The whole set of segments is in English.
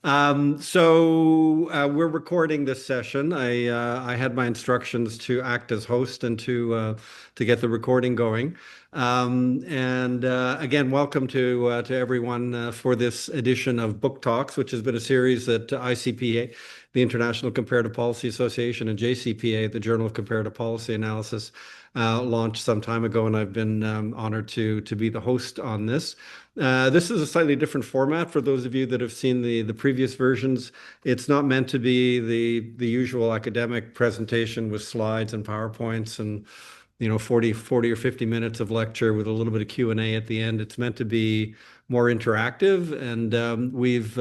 We're recording this session. I had my instructions to act as host and to get the recording going. Again, welcome to everyone for this edition of Book Talks, which has been a series that ICPA, the International Comparative Policy Association, and JCPA, the Journal of Comparative Policy Analysis, launched some time ago, and I've been honored to be the host on this. This is a slightly different format for those of you that have seen the previous versions. It's not meant to be the usual academic presentation with slides and PowerPoints and 40 or 50 minutes of lecture with a little bit of Q&A at the end. It's meant to be more interactive and we've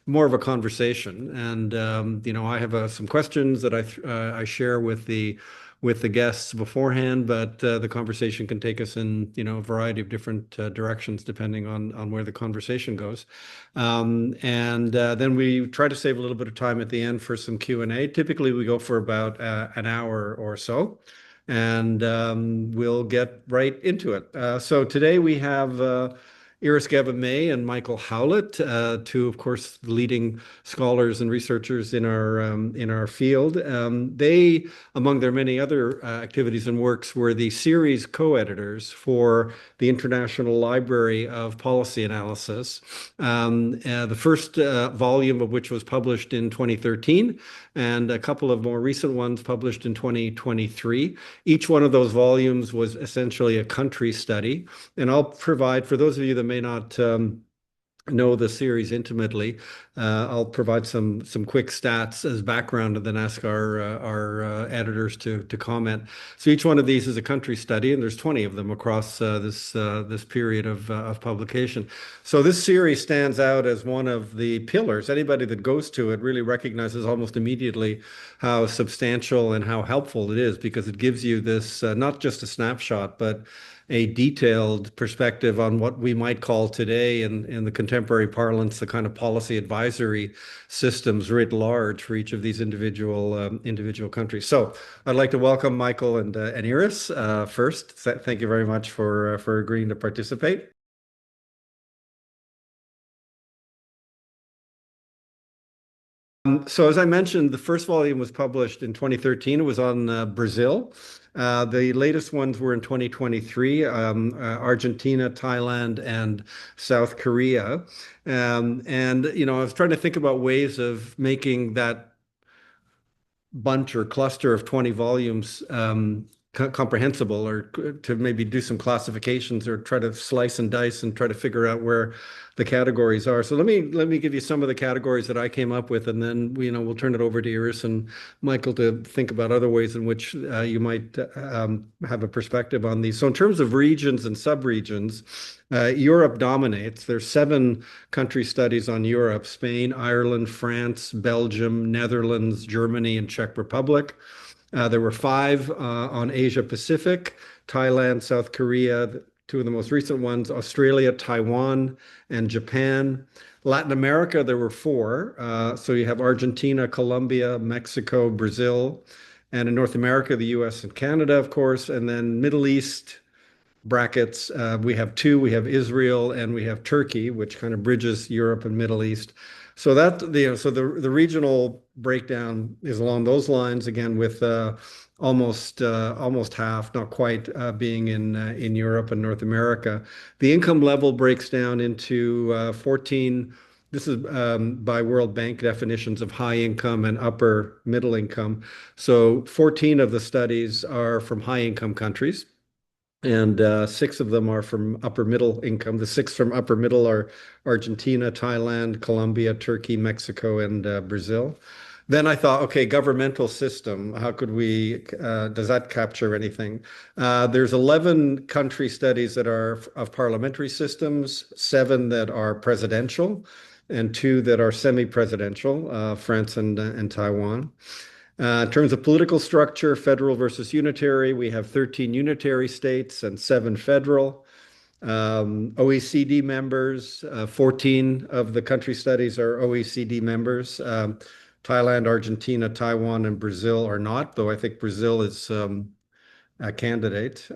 more of a conversation. I have some questions that I share with the guests beforehand, but the conversation can take us in a variety of different directions depending on where the conversation goes. Then we try to save a little bit of time at the end for some Q&A. Typically, we go for about an hour or so, and we'll get right into it. So today we have Iris Gavin-May and Michael Howlett, two, of course, leading scholars and researchers in our field. They, among their many other activities and works, were the series co-editors for the International Library of Policy Analysis, the first volume of which was published in 2013, and a couple of more recent ones published in 2023. Each one of those volumes was essentially a country study, and I'll provide, for those of you that may not know the series intimately, I'll provide some quick stats as background and then ask our editors to comment. So each one of these is a country study, and there's 20 of them across this period of publication. So this series stands out as one of the pillars. Anybody that goes to it really recognizes almost immediately how substantial and how helpful it is, because it gives you this not just a snapshot, but a detailed perspective on what we might call today in the contemporary parlance, the kind of policy advisory systems writ large for each of these individual countries. So I'd like to welcome Michael and Iris first. Thank you very much for agreeing to participate. So as I mentioned, the first volume was published in 2013. It was on Brazil. The latest ones were in 2023, Argentina, Thailand, and South Korea. I was trying to think about ways of making that bunch or cluster of 20 volumes comprehensible, or to maybe do some classifications or try to slice and dice and try to figure out where the categories are. So let me give you some of the categories that I came up with, and then we'll turn it over to Iris and Michael to think about other ways in which you might have a perspective on these. So in terms of regions and subregions, Europe dominates. There's 7 country studies on Europe: Spain, Ireland, France, Belgium, Netherlands, Germany, and Czech Republic. There were 5 on Asia Pacific: Thailand, South Korea, 2 of the most recent ones, Australia, Taiwan, and Japan. Latin America, there were 4. So you have Argentina, Colombia, Mexico, Brazil, and in North America, the US and Canada, of course. And then Middle East brackets, we have 2. We have Israel and we have Turkey, which kind of bridges Europe and Middle East. So the regional breakdown is along those lines, again, with almost half, not quite, being in Europe and North America. The income level breaks down into 14. This is by World Bank definitions of high income and upper middle income. So 14 of the studies are from high income countries, and 6 of them are from upper middle income. The 6 from upper middle are Argentina, Thailand, Colombia, Turkey, Mexico, and Brazil. Then I thought, okay, governmental system, how could does that capture anything? There's 11 country studies that are of parliamentary systems, 7 that are presidential, and 2 that are semi-presidential, France and Taiwan. In terms of political structure, federal versus unitary, we have 13 unitary states and 7 federal. OECD members, 14 of the country studies are OECD members. Thailand, Argentina, Taiwan, and Brazil are not, though I think Brazil is a candidate.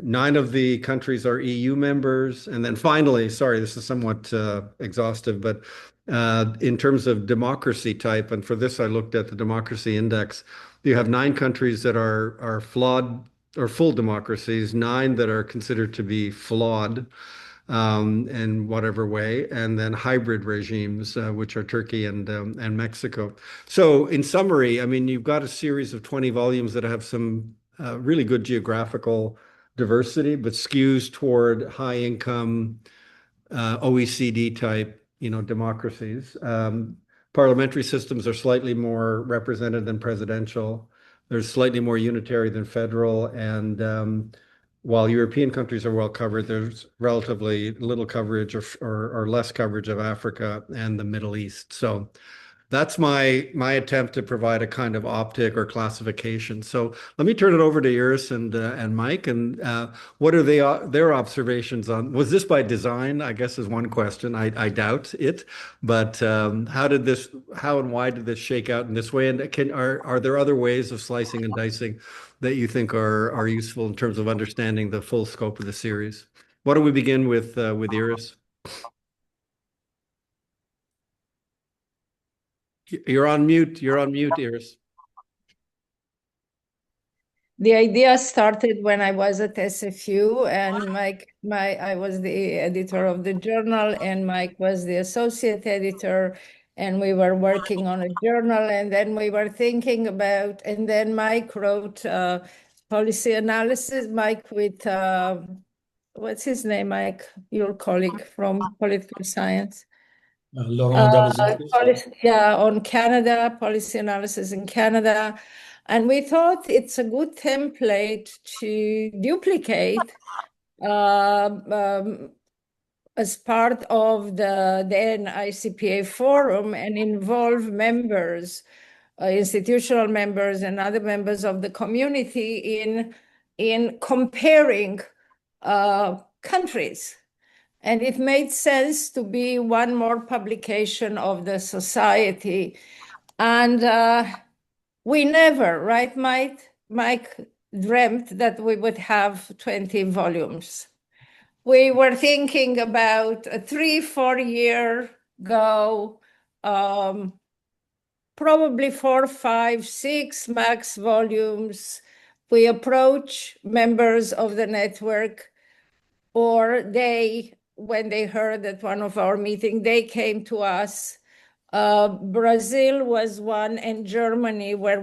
9 of the countries are EU members. And then finally, sorry, this is somewhat exhaustive, but In terms of democracy type, and for this I looked at the democracy index. You have 9 countries that are flawed or full democracies, 9 that are considered to be flawed in whatever way, and then hybrid regimes, which are Turkey and Mexico. So, in summary, I mean, you've got a series of 20 volumes that have some really good geographical diversity, but skews toward high income OECD type, democracies. Parliamentary systems are slightly more represented than presidential. There's slightly more unitary than federal, and while European countries are well covered, there's relatively little coverage or less coverage of Africa and the Middle East. So that's my attempt to provide a kind of optic or classification. So let me turn it over to Iris and Mike, and what are their observations on? Was this by design? I guess is one question. I doubt it, but how and why did this shake out in this way? And are there other ways of slicing and dicing that you think are useful in terms of understanding the full scope of the series? Why don't we begin with Iris? You're on mute. You're on mute, Iris. The idea started when I was at SFU, and I was the editor of the journal, and Mike was the associate editor, and we were working on a journal, and then we were thinking about, and then Mike wrote policy analysis. Mike with what's his name, Mike, your colleague from political science. Laurent Darbouzakis. Yeah, on Canada, policy analysis in Canada. And we thought it's a good template to duplicate as part of the then ICPA forum and involve members, institutional members and other members of the community in comparing countries. And it made sense to be one more publication of the society. And we never, right, Mike dreamt that we would have 20 volumes. We were thinking about a 3-4 year go, probably 4, 5, 6 max volumes. We approach members of the network, or when they heard at one of our meetings, they came to us. Brazil was one, and Germany were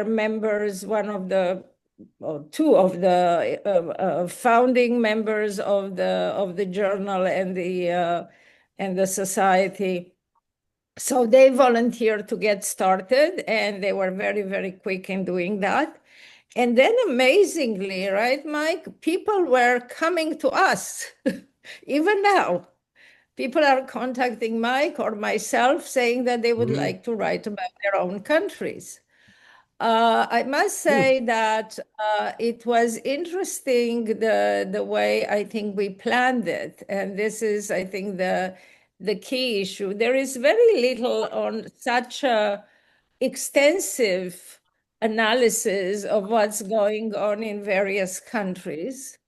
members, two of the founding members of the journal and the society. So they volunteered to get started, and they were very, very quick in doing that. And then amazingly, right, Mike, people were coming to us. Even now, people are contacting Mike or myself saying that they would like to write about their own countries. I must say that it was interesting the way I think we planned it. And this is, I think, the key issue. There is very little on such a extensive analysis of what's going on in various countries.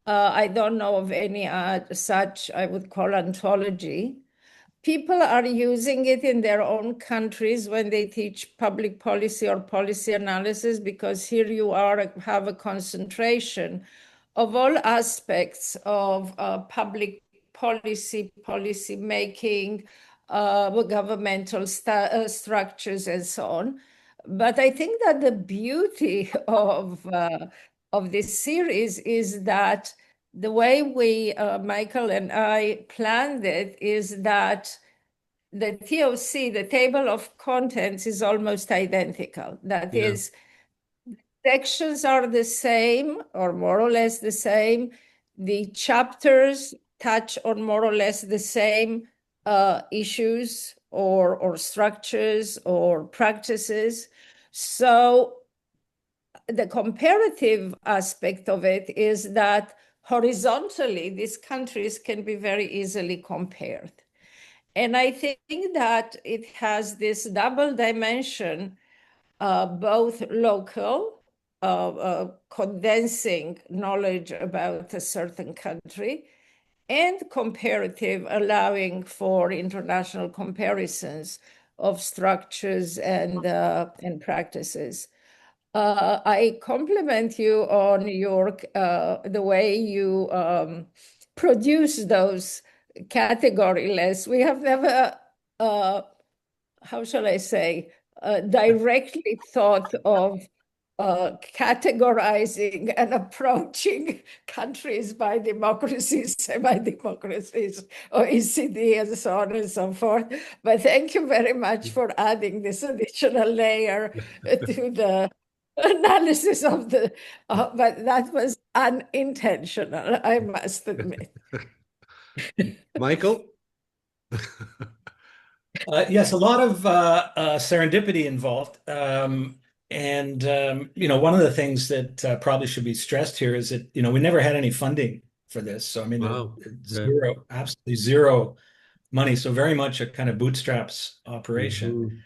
I don't know of any such, I would call, anthology. People are using it in their own countries when they teach public policy or policy analysis, because here you have a concentration of all aspects of public policy making, governmental structures, and so on. But I think that the beauty of this series is that the way Michael and I planned it, is that the TOC, the table of contents, is almost identical. That is, sections are the same or more or less the same. The chapters touch on more or less the same issues or structures or practices. So the comparative aspect of it is that horizontally, these countries can be very easily compared. And I think that it has this double dimension, both local, condensing knowledge about a certain country, and comparative, allowing for international comparisons of structures and practices. I compliment you on your the way you produce those category lists. We have never, how shall I say, directly thought of categorizing and approaching countries by democracies, semi-democracies, OECD, and so on and so forth. But thank you very much for adding this additional layer to the analysis of the, but that was unintentional, I must admit. Michael? Yes, a lot of serendipity involved. One of the things that probably should be stressed here is that, we never had any funding for this. So, I mean, Wow. zero, absolutely zero money. So very much a kind of bootstraps operation.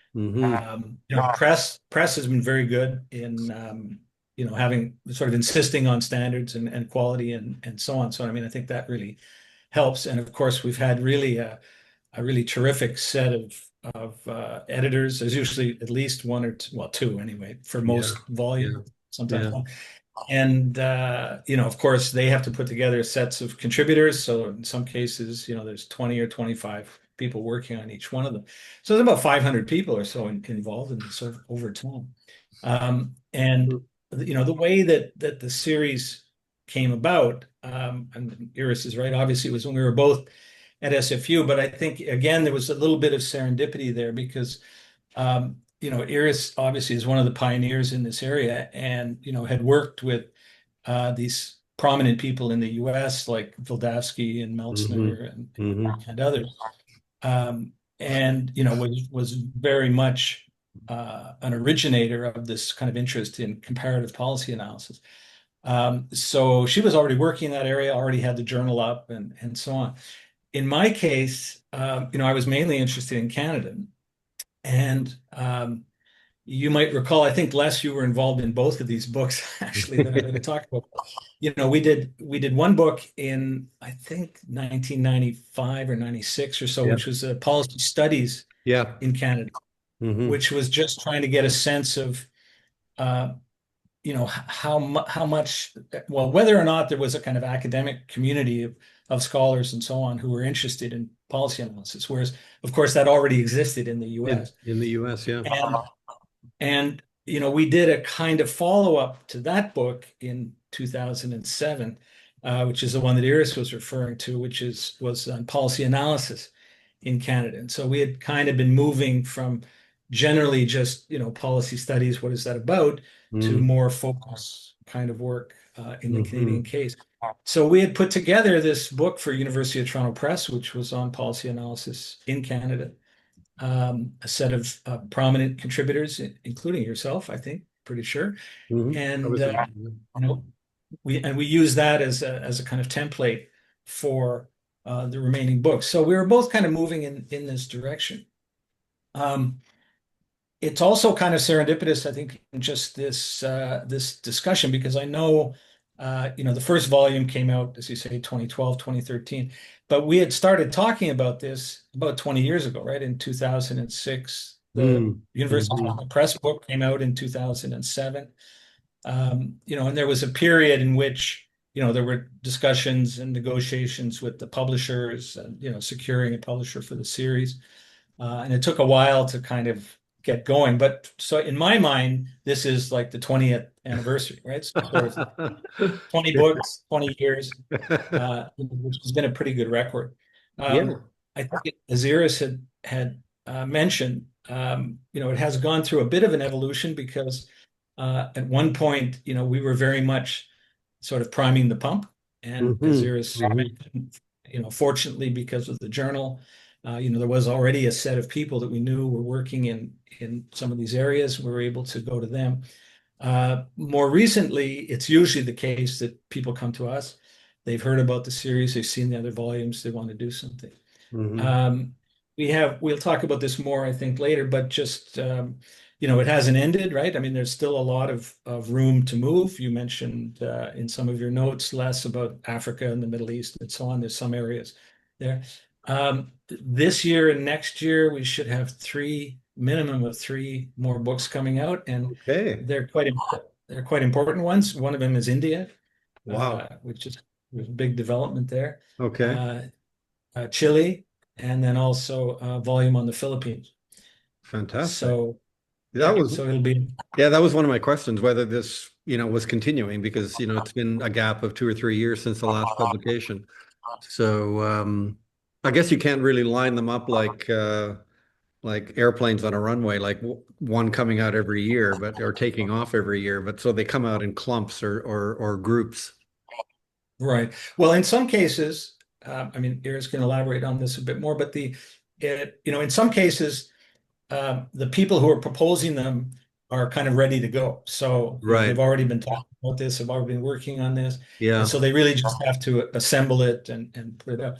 Press has been very good in, having sort of insisting on standards and quality and so on. So, I mean, I think that really helps. And of course, we've had really a really terrific set of editors. There's usually at least one or two, well, two anyway, for most volume, sometimes one. And of course, they have to put together sets of contributors. So in some cases, there's 20 or 25 people working on each one of them. So there's about 500 people or so involved in this over time. The way that the series came about, and Iris is right, obviously it was when we were both at SFU, but I think again there was a little bit of serendipity there because Iris obviously is one of the pioneers in this area and had worked with these prominent people in the US like Vildavsky and Meltzner and others, and was very much an originator of this kind of interest in comparative policy analysis. So she was already working in that area, already had the journal up and so on. In my case, I was mainly interested in Canada. And you might recall, I think, Les, you were involved in both of these books, actually, that I'm going to talk about. We did one book in, I think, 1995 or 96 or so, which was policy studies in Canada, which was just trying to get a sense of how much, well, whether or not there was a kind of academic community of scholars and so on who were interested in policy analysis, whereas, of course, that already existed in the US. In the US, yeah. And we did a kind of follow-up to that book in 2007, which is the one that Iris was referring to, which was on policy analysis in Canada. And so we had kind of been moving from generally just, policy studies, what is that about, to more focus kind of work in the Canadian case. So we had put together this book for University of Toronto Press, which was on policy analysis in Canada. A set of prominent contributors, including yourself, I think, pretty sure. And we use that as a kind of template for the remaining books. So we were both kind of moving in this direction. It's also kind of serendipitous, I think, in just this discussion, because I know the first volume came out, as you say, 2012, 2013, but we had started talking about this about 20 years ago, right? In 2006, the University Press book came out in 2007. And there was a period in which, there were discussions and negotiations with the publishers and, securing a publisher for the series. And it took a while to kind of get going. But so in my mind, this is like the 20th anniversary, right? So sort of 20 books, 20 years, which has been a pretty good record. I think as Iris had mentioned, it has gone through a bit of an evolution because at one point, we were very much sort of priming the pump. And as Iris mentioned, fortunately, because of the journal, there was already a set of people that we knew were working in some of these areas. We were able to go to them. More recently, it's usually the case that people come to us. They've heard about the series. They've seen the other volumes. They want to do something. We'll talk about this more, I think, later, but just, it hasn't ended, right? I mean, there's still a lot of room to move. You mentioned in some of your notes less about Africa and the Middle East and so on. There's some areas there. This year and next year, we should have minimum of three more books coming out, and Okay. they're quite important ones. One of them is India, Wow. which is a big development there. Okay. Chile, and then also a volume on the Philippines. Fantastic. So That yeah, was so it'll be Yeah, that was one of my questions, whether this, was continuing because, it's been a gap of 2 or 3 years since the last publication. So, I guess you can't really line them up like airplanes on a runway, like one coming out every year, but or taking off every year, but so they come out in clumps or groups. right. Well, in some cases, I mean, Iris can elaborate on this a bit more, but in some cases, the people who are proposing them are kind of ready to go. So, they've Right. already been talking about this, have already been working on this. And Yeah. so they really just have to assemble it and put it out.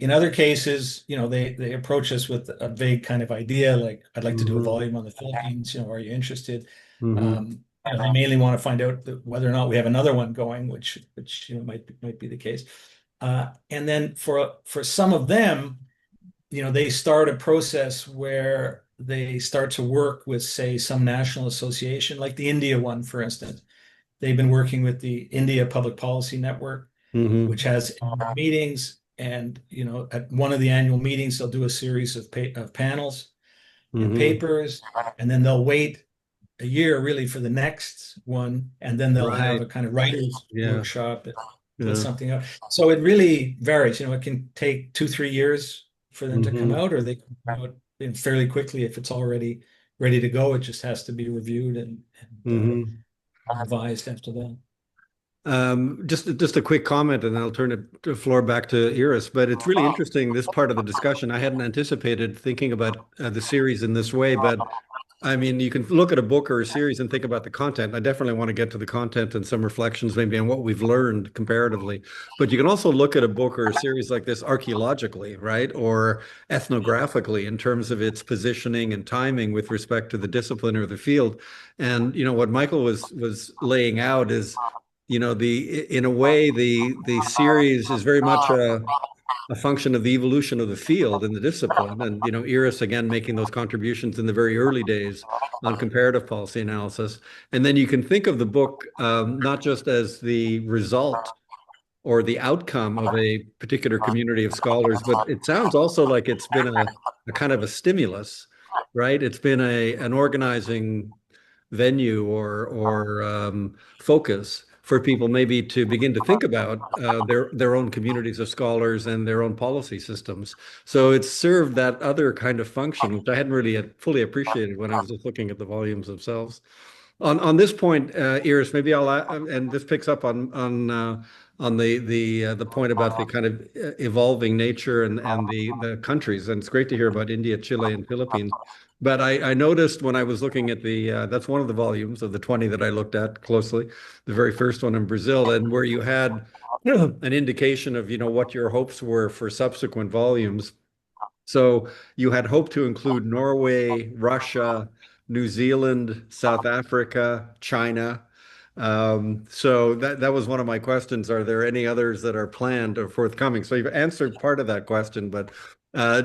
In other cases, they approach us with a vague kind of idea, like, I'd like to do a Hmm. volume on the Philippines, are you interested? Hmm. They mainly want to find out whether or not we have another one going, which might be the case. And then for some of them, they start a process where they start to work with, say, some national association, like the India one, for instance. They've been working with the India Public Policy Network, which Hmm. has meetings. And, at one of the annual meetings, they'll do a series of panels and Hmm. papers, and then they'll wait a year really for the next one, and then they'll have Right. a kind of writers Yeah. workshop and put Yeah. something out. So it really varies. It can take 2, 3 years for them to come Hmm. out, or they come out fairly quickly if it's already ready to go. It just has to be reviewed and Hmm. revised after that. Just a quick comment, and I'll turn the floor back to Iris. But it's really interesting, this part of the discussion. I hadn't anticipated thinking about the series in this way, but I mean, you can look at a book or a series and think about the content. I definitely want to get to the content and some reflections maybe on what we've learned comparatively. But you can also look at a book or a series like this archaeologically, right? Or ethnographically in terms of its positioning and timing with respect to the discipline or the field. And what Michael was laying out is, in a way, the series is very much a function of the evolution of the field and the discipline. And, Iris, again, making those contributions in the very early days on comparative policy analysis. And then you can think of the book not just as the result or the outcome of a particular community of scholars, but it sounds also like it's been a kind of a stimulus, right? It's been an organizing venue or focus for people maybe to begin to think about their own communities of scholars and their own policy systems. So it's served that other kind of function, which I hadn't really fully appreciated when I was just looking at the volumes themselves. On this point, Iris, maybe and this picks up on the point about the kind of evolving nature and the countries. And it's great to hear about India, Chile, and Philippines. But I noticed when I was looking at that's one of the volumes of the 20 that I looked at closely, the very first one in Brazil, and where you had an indication of, what your hopes were for subsequent volumes. So you had hoped to include Norway, Russia, New Zealand, South Africa, China. So that was one of my questions. Are there any others that are planned or forthcoming? So you've answered part of that question, but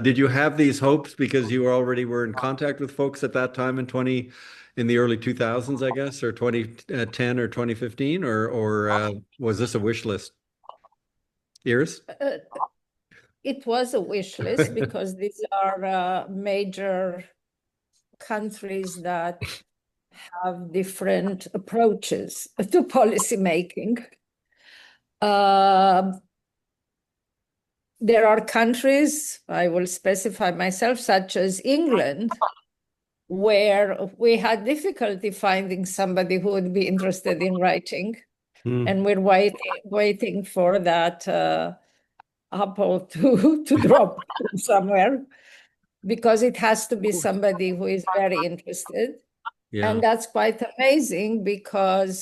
did you have these hopes because you already were in contact with folks at that time in the early 2000s, I guess, or 2010 or 2015, or was this a wish list? Iris? It was a wish list because these are major countries that have different approaches to policy making. There are countries, I will specify myself, such as England, where we had difficulty finding somebody who would be interested in writing. And we're waiting for that apple to drop somewhere, because it has to be somebody who is very interested. Yeah. And that's quite amazing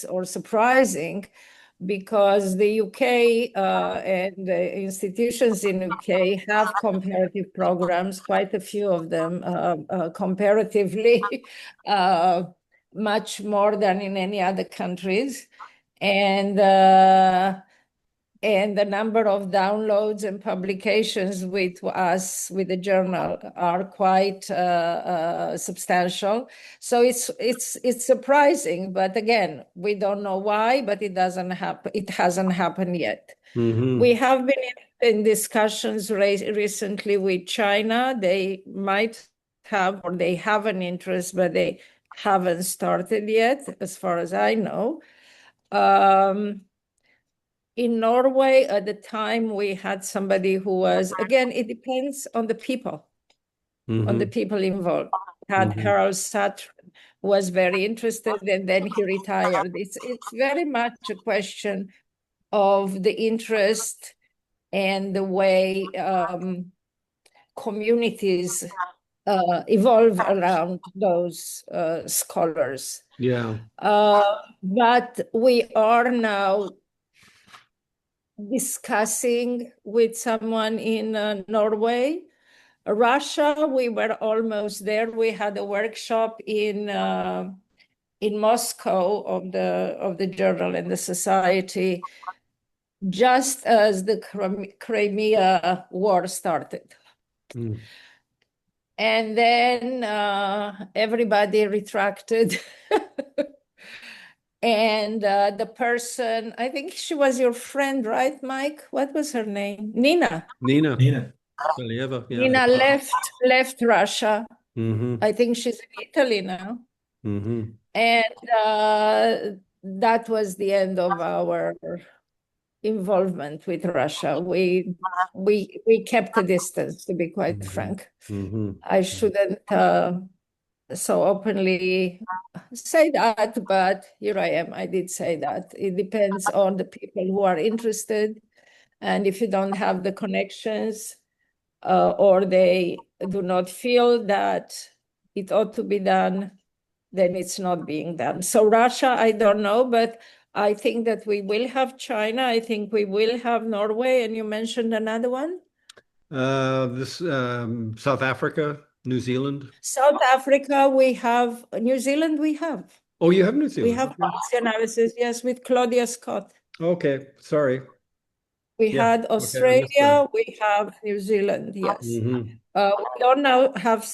or surprising, because the UK and the institutions in UK have comparative programs, quite a few of them comparatively, much more than in any other countries. And the number of downloads and publications with us, with the journal, are quite substantial. So it's surprising, but again, we don't know why, but it doesn't happen. It hasn't happened yet. Mm-hmm. We have been in discussions recently with China. They might have, or they have an interest, but they haven't started yet, as far as I know. In Norway, at the time, we had somebody who was, again, it depends on the people, on the people involved. Had Harold Sattron, who was very interested, and then he retired. It's very much a question of the interest and the way communities evolve around those scholars. Yeah. But we are now discussing with someone in Norway. Russia, we were almost there. We had a workshop in Moscow of the journal and the society just as the Crimea War started. Mm. And then everybody retracted. And the person, I think she was your friend, right, Mike? What was her name? Nina. Nina Salieva, yeah. Nina left Russia. Mm-hmm. I think she's in Italy now. Mm-hmm. And that was the end of our involvement with Russia. We kept a distance, to be quite frank. Mm-hmm. I shouldn't so openly say that, but here I am. I did say that. It depends on the people who are interested. And if you don't have the connections or they do not feel that it ought to be done, then it's not being done. So Russia, I don't know, but I think that we will have China. I think we will have Norway. And you mentioned another one? South Africa, New Zealand. South Africa, we have. New Zealand, we have. Oh, you have New Zealand. We have policy analysis, yes, with Claudia Scott. Okay, sorry. We Yeah, had Australia, we have New Zealand, yes. Mm-hmm. We don't now have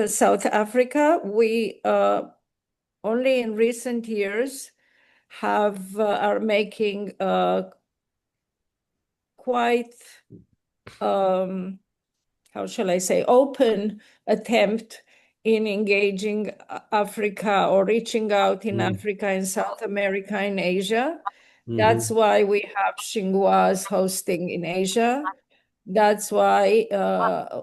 South Africa. We only in recent years are making quite, how shall I say, open attempt in engaging Africa or reaching out in Africa, in South America, in Asia. That's why we have Xingua's hosting in Asia. That's why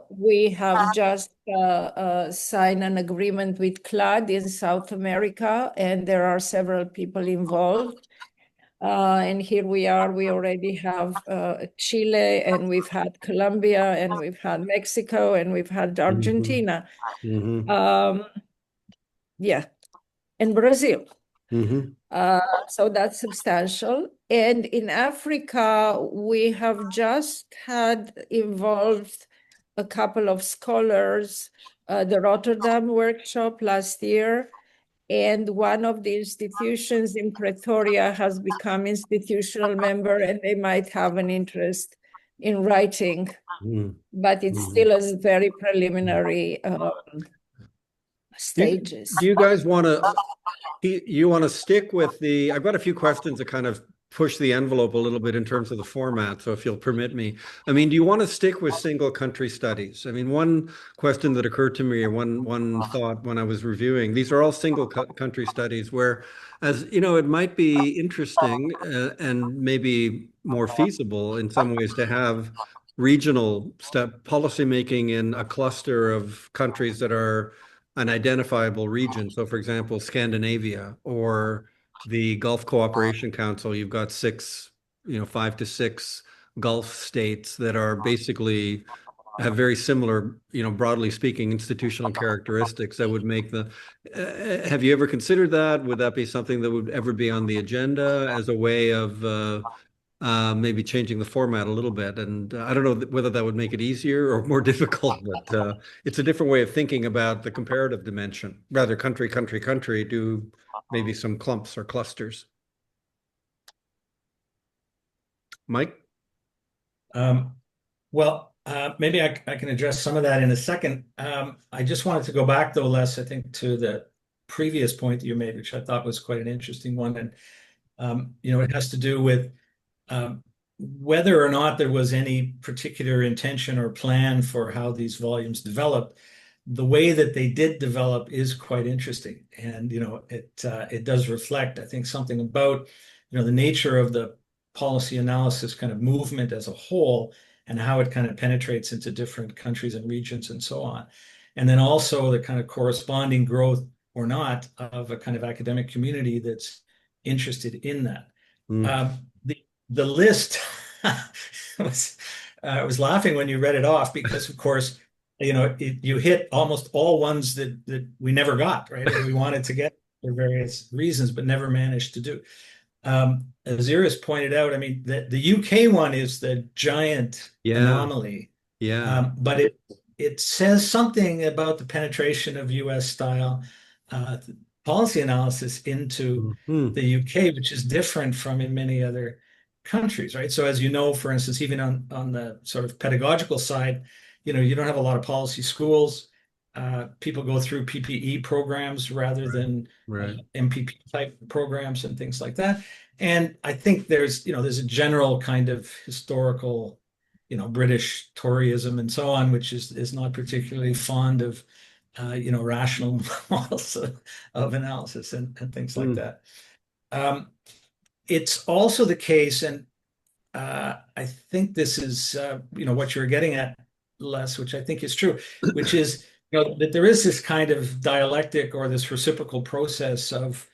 we have just signed an agreement with CLAD in South America, and there are several people involved. And here we are, we already have Chile, and we've had Colombia, and we've had Mexico, and we've had Argentina. Yeah, and Brazil. So that's substantial. And in Africa, we have just had involved a couple of scholars, the Rotterdam workshop last year, and one of the institutions in Pretoria has become institutional member, and they might have an interest in writing, but it's still a very preliminary stages. Do you guys want to stick with I've got a few questions that kind of push the envelope a little bit in terms of the format, so if you'll permit me. I mean, do you want to stick with single country studies? I mean, one question that occurred to me, or one thought when I was reviewing, these are all single country studies where, as you know, it might be interesting and maybe more feasible in some ways to have regional policy making in a cluster of countries that are an identifiable region. So, for example, Scandinavia or the Gulf Cooperation Council, you've got 5 to 6 Gulf states that are basically have very similar, broadly speaking, institutional characteristics that would make the. Have you ever considered that? Would that be something that would ever be on the agenda as a way of maybe changing the format a little bit? And I don't know whether that would make it easier or more difficult, but it's a different way of thinking about the comparative dimension. Rather, country, country, country, do maybe some clumps or clusters. Mike? Well, maybe I can address some of that in a second. I just wanted to go back, though, Les, I think, to the previous point that you made, which I thought was quite an interesting one. And, it has to do with whether or not there was any particular intention or plan for how these volumes developed. The way that they did develop is quite interesting. And, it does reflect, I think, something about, the nature of the policy analysis kind of movement as a whole, and how it kind of penetrates into different countries and regions and so on. And then also the kind of corresponding growth or not of a kind of academic community that's interested in that. Mm. The list I was laughing when you read it off because, of course, you hit almost all ones that we never got, right? And we wanted to get for various reasons, but never managed to do. As Iris pointed out, I mean, the UK one is the giant anomaly. Yeah. But it says something about the penetration of US style policy analysis into Mhm. the UK, which is different from in many other countries, right? So as you know, for instance, even on the sort of pedagogical side, you don't have a lot of policy schools. People go through PPE programs rather than Right. MPP type programs and things like that. And I think there's a general kind of historical, British Toryism and so on, which is not particularly fond of, rational models of analysis and things like Mm. that. It's also the case, and I think this is, what you're getting at, Les, which I think is true, which is, that there is this kind of dialectic or this reciprocal process of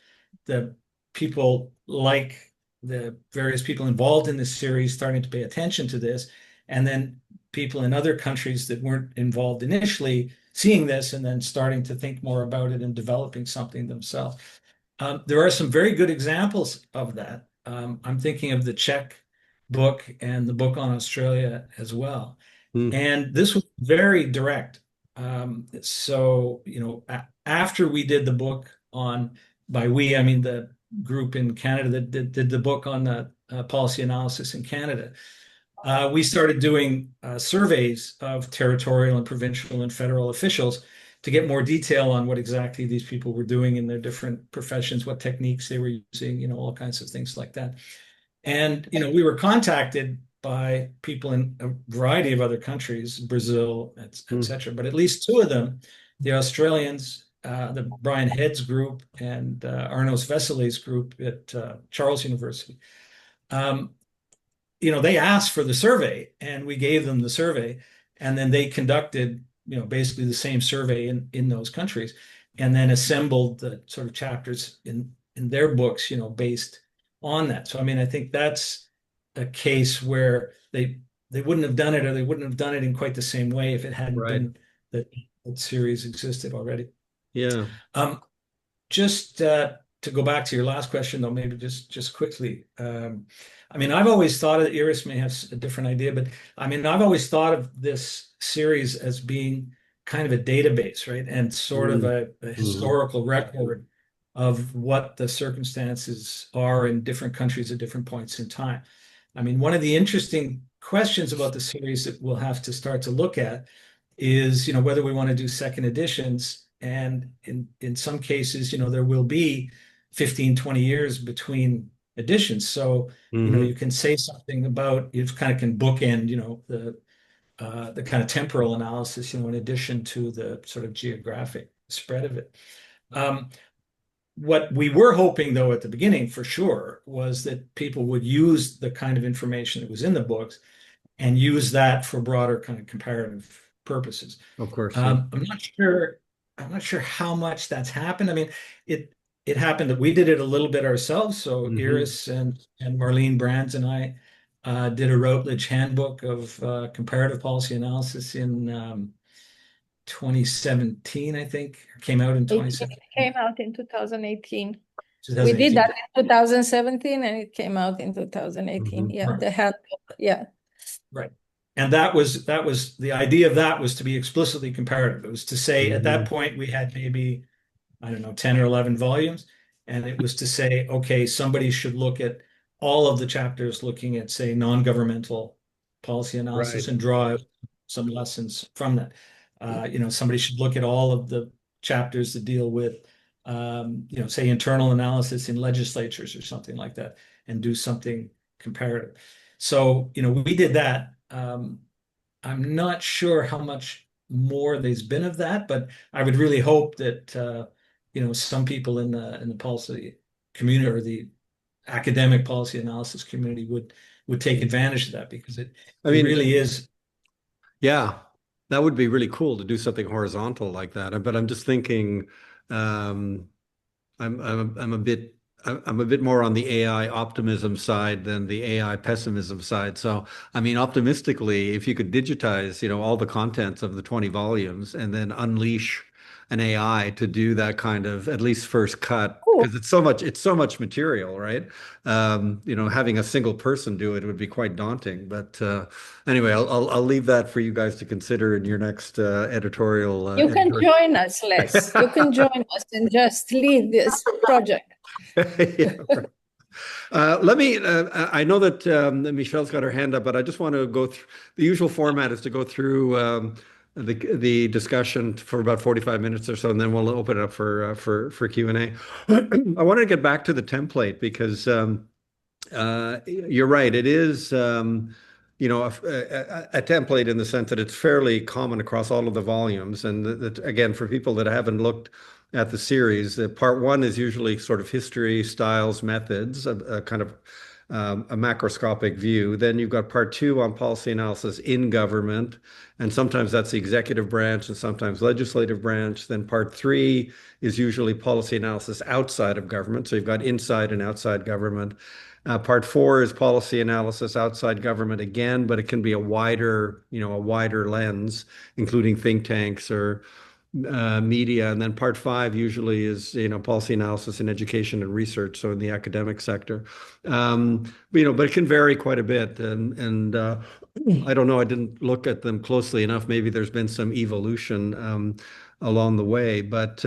the people like the various people involved in this series starting to pay attention to this, and then people in other countries that weren't involved initially seeing this and then starting to think more about it and developing something themselves. There are some very good examples of that. I'm thinking of the Czech book and the book on Australia as well. Mm. And this was very direct. So, after we did the book on, by we, I mean the group in Canada that did the book on the policy analysis in Canada, we started doing surveys of territorial and provincial and federal officials to get more detail on what exactly these people were doing in their different professions, what techniques they were using, all kinds of things like that. And, we were contacted by people in a variety of other countries, Brazil, et Mm. cetera. But at least two of them, the Australians, the Brian Head's group and Arnos Vesely's group at Charles University, they asked for the survey and we gave them the survey. And then they conducted, basically the same survey in those countries and then assembled the sort of chapters in their books, based on that. So, I mean, I think that's a case where they wouldn't have done it, or they wouldn't have done it in quite the same way if it hadn't Right. been that series existed already. Yeah. Just to go back to your last question, though, maybe just quickly. I mean, I've always thought of, Iris may have a different idea, but I mean, I've always thought of this series as being kind of a database, right? And sort of a historical record of what the circumstances are in different countries at different points in time. I mean, one of the interesting questions about the series that we'll have to start to look at is, whether we want to do second editions. And in some cases, there will be 15, 20 years between editions. So, you can say something about, you kind of can bookend, the kind of temporal analysis, in addition to the sort of geographic spread of it. What we were hoping, though, at the beginning, for sure, was that people would use the kind of information that was in the books and use that for broader kind of comparative purposes. Of course. Yeah. I'm not sure how much that's happened. I mean, it happened that we did it a little bit ourselves. So Iris and Marlene Brands and I did a Routledge handbook of comparative policy analysis in 2017, I think. It came out in 2017. It came out in 2018. We 2018. did that in 2017 and it came out in 2018. Yeah, Right. the handbook. Yeah. Right. And that was the idea of that was to be explicitly comparative. It was to say at that point we had maybe, I don't know, 10 or 11 volumes. And it was to say, okay, somebody should look at all of the chapters looking at, say, non-governmental policy analysis Right. and draw out some lessons from that. Somebody should look at all of the chapters that deal with, say, internal analysis in legislatures or something like that, and do something comparative. So, we did that. I'm not sure how much more there's been of that, but I would really hope that some people in the policy community or the academic policy analysis community would take advantage of that, because it really is. Yeah, that would be really cool to do something horizontal like that. But I'm just thinking, um, I'm a bit more on the AI optimism side than the AI pessimism side. So, I mean, optimistically, if you could digitize, all the contents of the 20 volumes and then unleash an AI to do that kind of at least first cut, because it's so much material, right? Having a single person do it would be quite daunting. But anyway, I'll leave that for you guys to consider in your next editorial. You can join us, Les. You can join us and just lead this project. Yeah, right. I know that Michelle's got her hand up, but I just want to go through the usual format is to go through the discussion for about 45 minutes or so, and then we'll open it up for Q&A. I wanted to get back to the template because you're right. It is, a template in the sense that it's fairly common across all of the volumes. And again, for people that haven't looked at the series, part one is usually sort of history, styles, methods, a kind of a macroscopic view. Then you've got part two on policy analysis in government, and sometimes that's the executive branch and sometimes legislative branch. Then part three is usually policy analysis outside of government. So you've got inside and outside government. Part four is policy analysis outside government again, but it can be a wider lens, including think tanks or media. And then part five usually is, policy analysis in education and research, so in the academic sector. But it can vary quite a bit. And I don't know, I didn't look at them closely enough. Maybe there's been some evolution along the way, but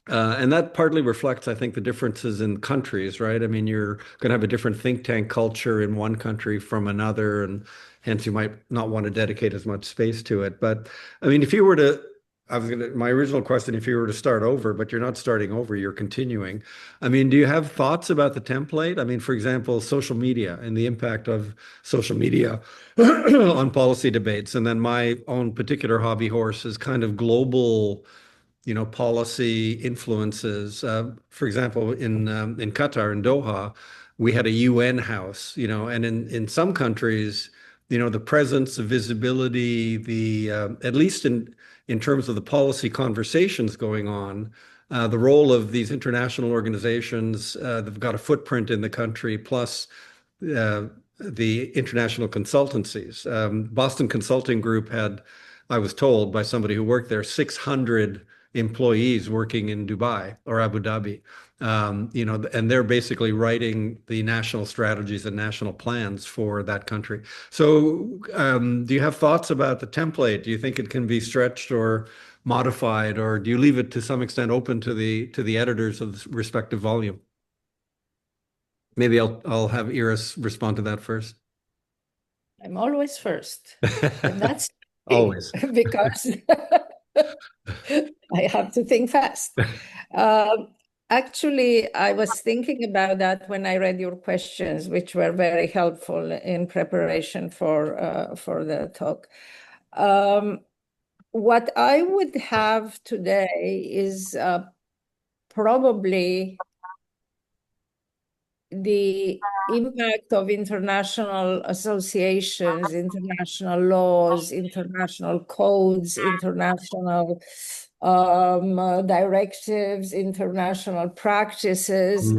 and that partly reflects, I think, the differences in countries, right? I mean, you're going to have a different think tank culture in one country from another, and hence you might not want to dedicate as much space to it. But I mean, my original question, if you were to start over, but you're not starting over, you're continuing. I mean, do you have thoughts about the template? I mean, for example, social media and the impact of social media on policy debates. And then my own particular hobby horse is kind of global policy influences. For example, in Qatar, in Doha, we had a UN house, and in some countries, the presence, the visibility, at least in terms of the policy conversations going on, the role of these international organizations that've got a footprint in the country, plus the international consultancies. Boston Consulting Group had, I was told by somebody who worked there, 600 employees working in Dubai or Abu Dhabi. And they're basically writing the national strategies and national plans for that country. So, do you have thoughts about the template? Do you think it can be stretched or modified, or do you leave it to some extent open to the editors of the respective volume? Maybe I'll have Iris respond to that first. I'm always first, and that's Always. because I have to think fast. Actually, I was thinking about that when I read your questions, which were very helpful in preparation for the talk. What I would have today is probably the impact of international associations, international laws, international codes, international directives, international practices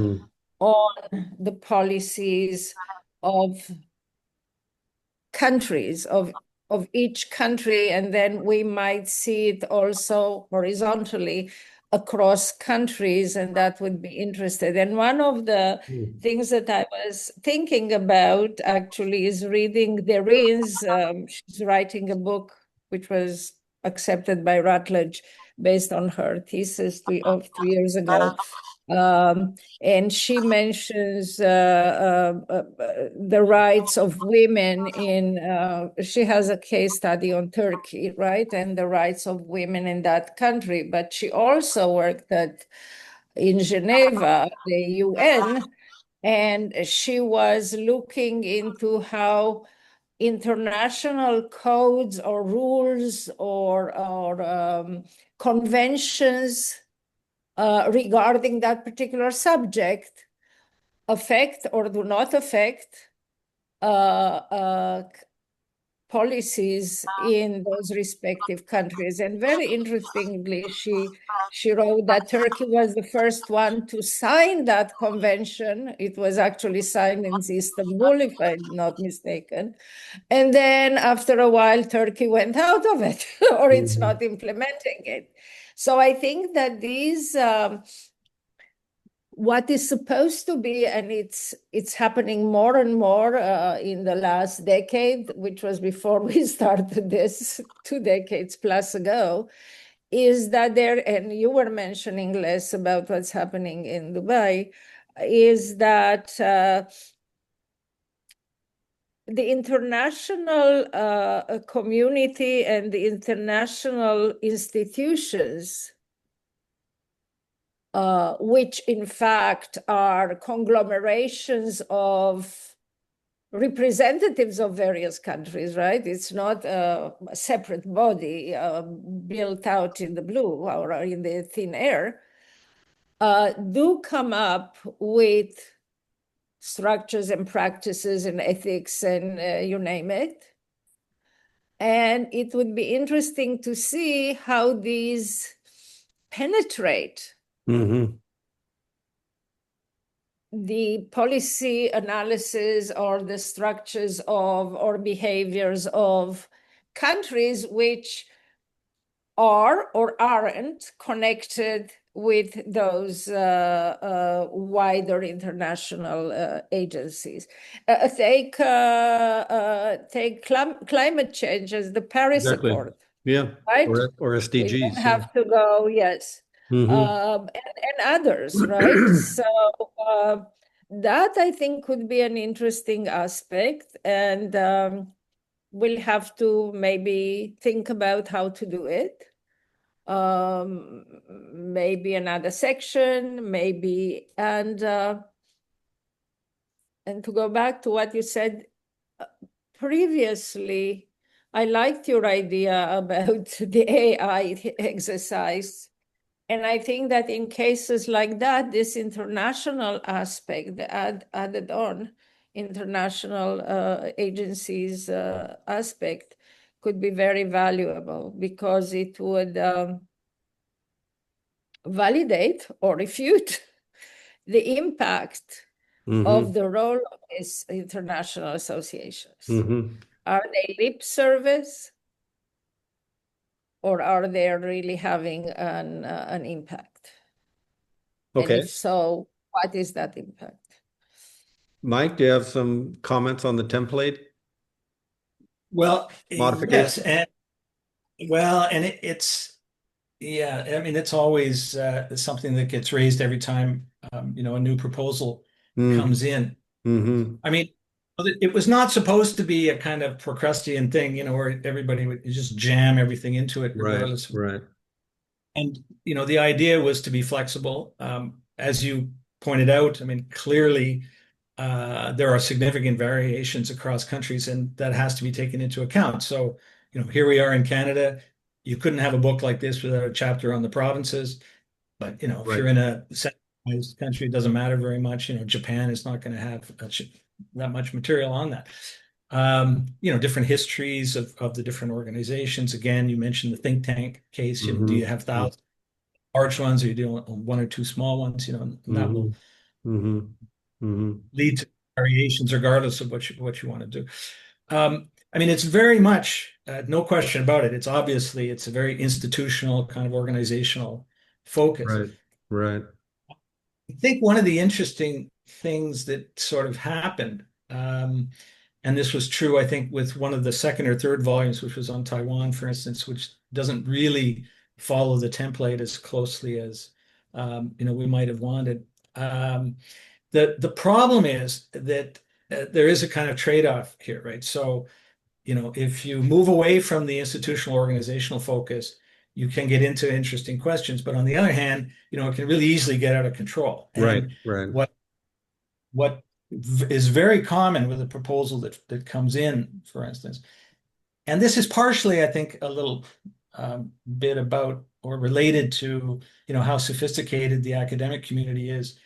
on the policies of countries, of each country, and then we might see it also horizontally across countries, and that would be interesting. And one of the things that I was thinking about actually is reading Derin's. She's writing a book which was accepted by Routledge based on her thesis of 3 years ago. And she mentions the rights of women she has a case study on Turkey, right? And the rights of women in that country. But she also worked in Geneva, the UN, and she was looking into how international codes or rules or conventions regarding that particular subject affect or do not affect policies in those respective countries. And very interestingly, she wrote that Turkey was the first one to sign that convention. It was actually signed in Istanbul, if I'm not mistaken. And then after a while, Turkey went out of it, or it's not implementing it. So I think that these what is supposed to be, and it's happening more and more in the last decade, which was before we started this 2 decades plus ago, is that there, and you were mentioning less about what's happening in Dubai, is that the international community and the international institutions, which in fact are conglomerations of representatives of various countries, right? It's not a separate body built out in the blue or in the thin air, do come up with structures and practices and ethics and you name it. And it would be interesting to see how these penetrate the policy analysis or the structures of or behaviors of countries which are or aren't connected with those wider international agencies. Take climate change as the Paris Accord. Yeah. Right? Or We SDGs. don't have to go, yes. And others, right? So that I think could be an interesting aspect, and we'll have to maybe think about how to do it. Maybe another section, maybe, and to go back to what you said previously, I liked your idea about the AI exercise. And I think that in cases like that, this international aspect, the added on international agencies aspect could be very valuable, because it would validate or refute the impact of the role of these international associations. Are they lip service, or are they really having an impact? Okay. And if so, what is that impact? Mike, do you have some comments on the template? Well, Modification? yes, and it's yeah. I mean, it's always something that gets raised every time a new proposal comes in. I mean, it was not supposed to be a kind of Procrustean thing, where everybody would just jam everything into it, regardless of. Right. And the idea was to be flexible. As you pointed out, I mean, clearly there are significant variations across countries, and that has to be taken into account. So, here we are in Canada. You couldn't have a book like this without a chapter on the provinces. But, if you're in a centralized country, it doesn't matter very much. Japan is not going to have that much material on that. Different histories of the different organizations. Again, you mentioned the think tank case. Do you have thousands large ones, or you do one or two small ones? And that will lead to variations regardless of what you want to do. I mean, it's very much no question about it. It's a very institutional kind of organizational focus. Right. Right. I think one of the interesting things that sort of happened, and this was true, I think, with one of the second or third volumes, which was on Taiwan, for instance, which doesn't really follow the template as closely as we might have wanted. The problem is that there is a kind of trade-off here, right? So, if you move away from the institutional organizational focus, you can get into interesting questions. But on the other hand, it can really easily get out of control. Right. And Right. what is very common with a proposal that comes in, for instance, and this is partially, I think, a little bit about or related to how sophisticated the academic community is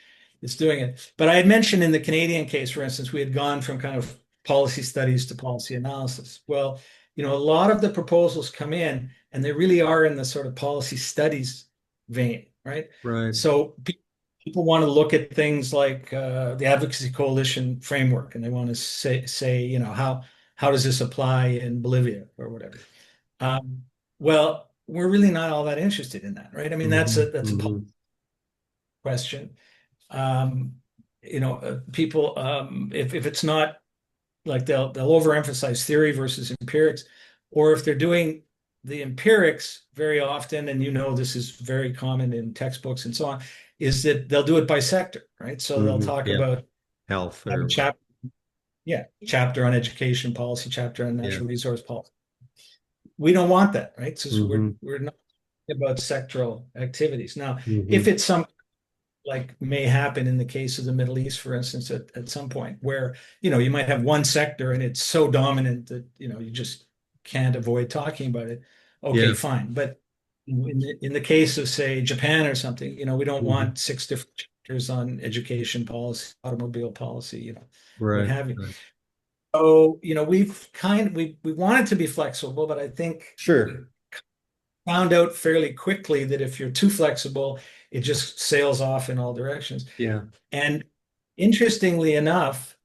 doing it. But I had mentioned in the Canadian case, for instance, we had gone from kind of policy studies to policy analysis. Well, a lot of the proposals come in and they really are in the sort of policy studies vein, right? Right. So people want to look at things like the Advocacy Coalition framework, and they want to say, how does this apply in Bolivia or whatever? Well, we're really not all that interested in that, right? I mean, that's a question. People, if it's not like they'll overemphasize theory versus empirics, or if they're doing the empirics very often, and this is very common in textbooks and so on, is that they'll do it by sector, right? So they'll talk Yeah. about Health have a or chapter on education policy, chapter on natural resource policy. We don't want that, right? So we're not about sectoral activities. Now, if it's some like may happen in the case of the Middle East, for instance, at some point where, you might have one sector and it's so dominant that, you just can't avoid talking about it. Okay, fine. But in the case of, say, Japan or something, we don't want 6 different chapters on education policy, automobile policy, what have you. Right. So, we wanted to be flexible, but I think Sure. found out fairly quickly that if you're too flexible, it just sails off in all directions. Yeah. And interestingly enough,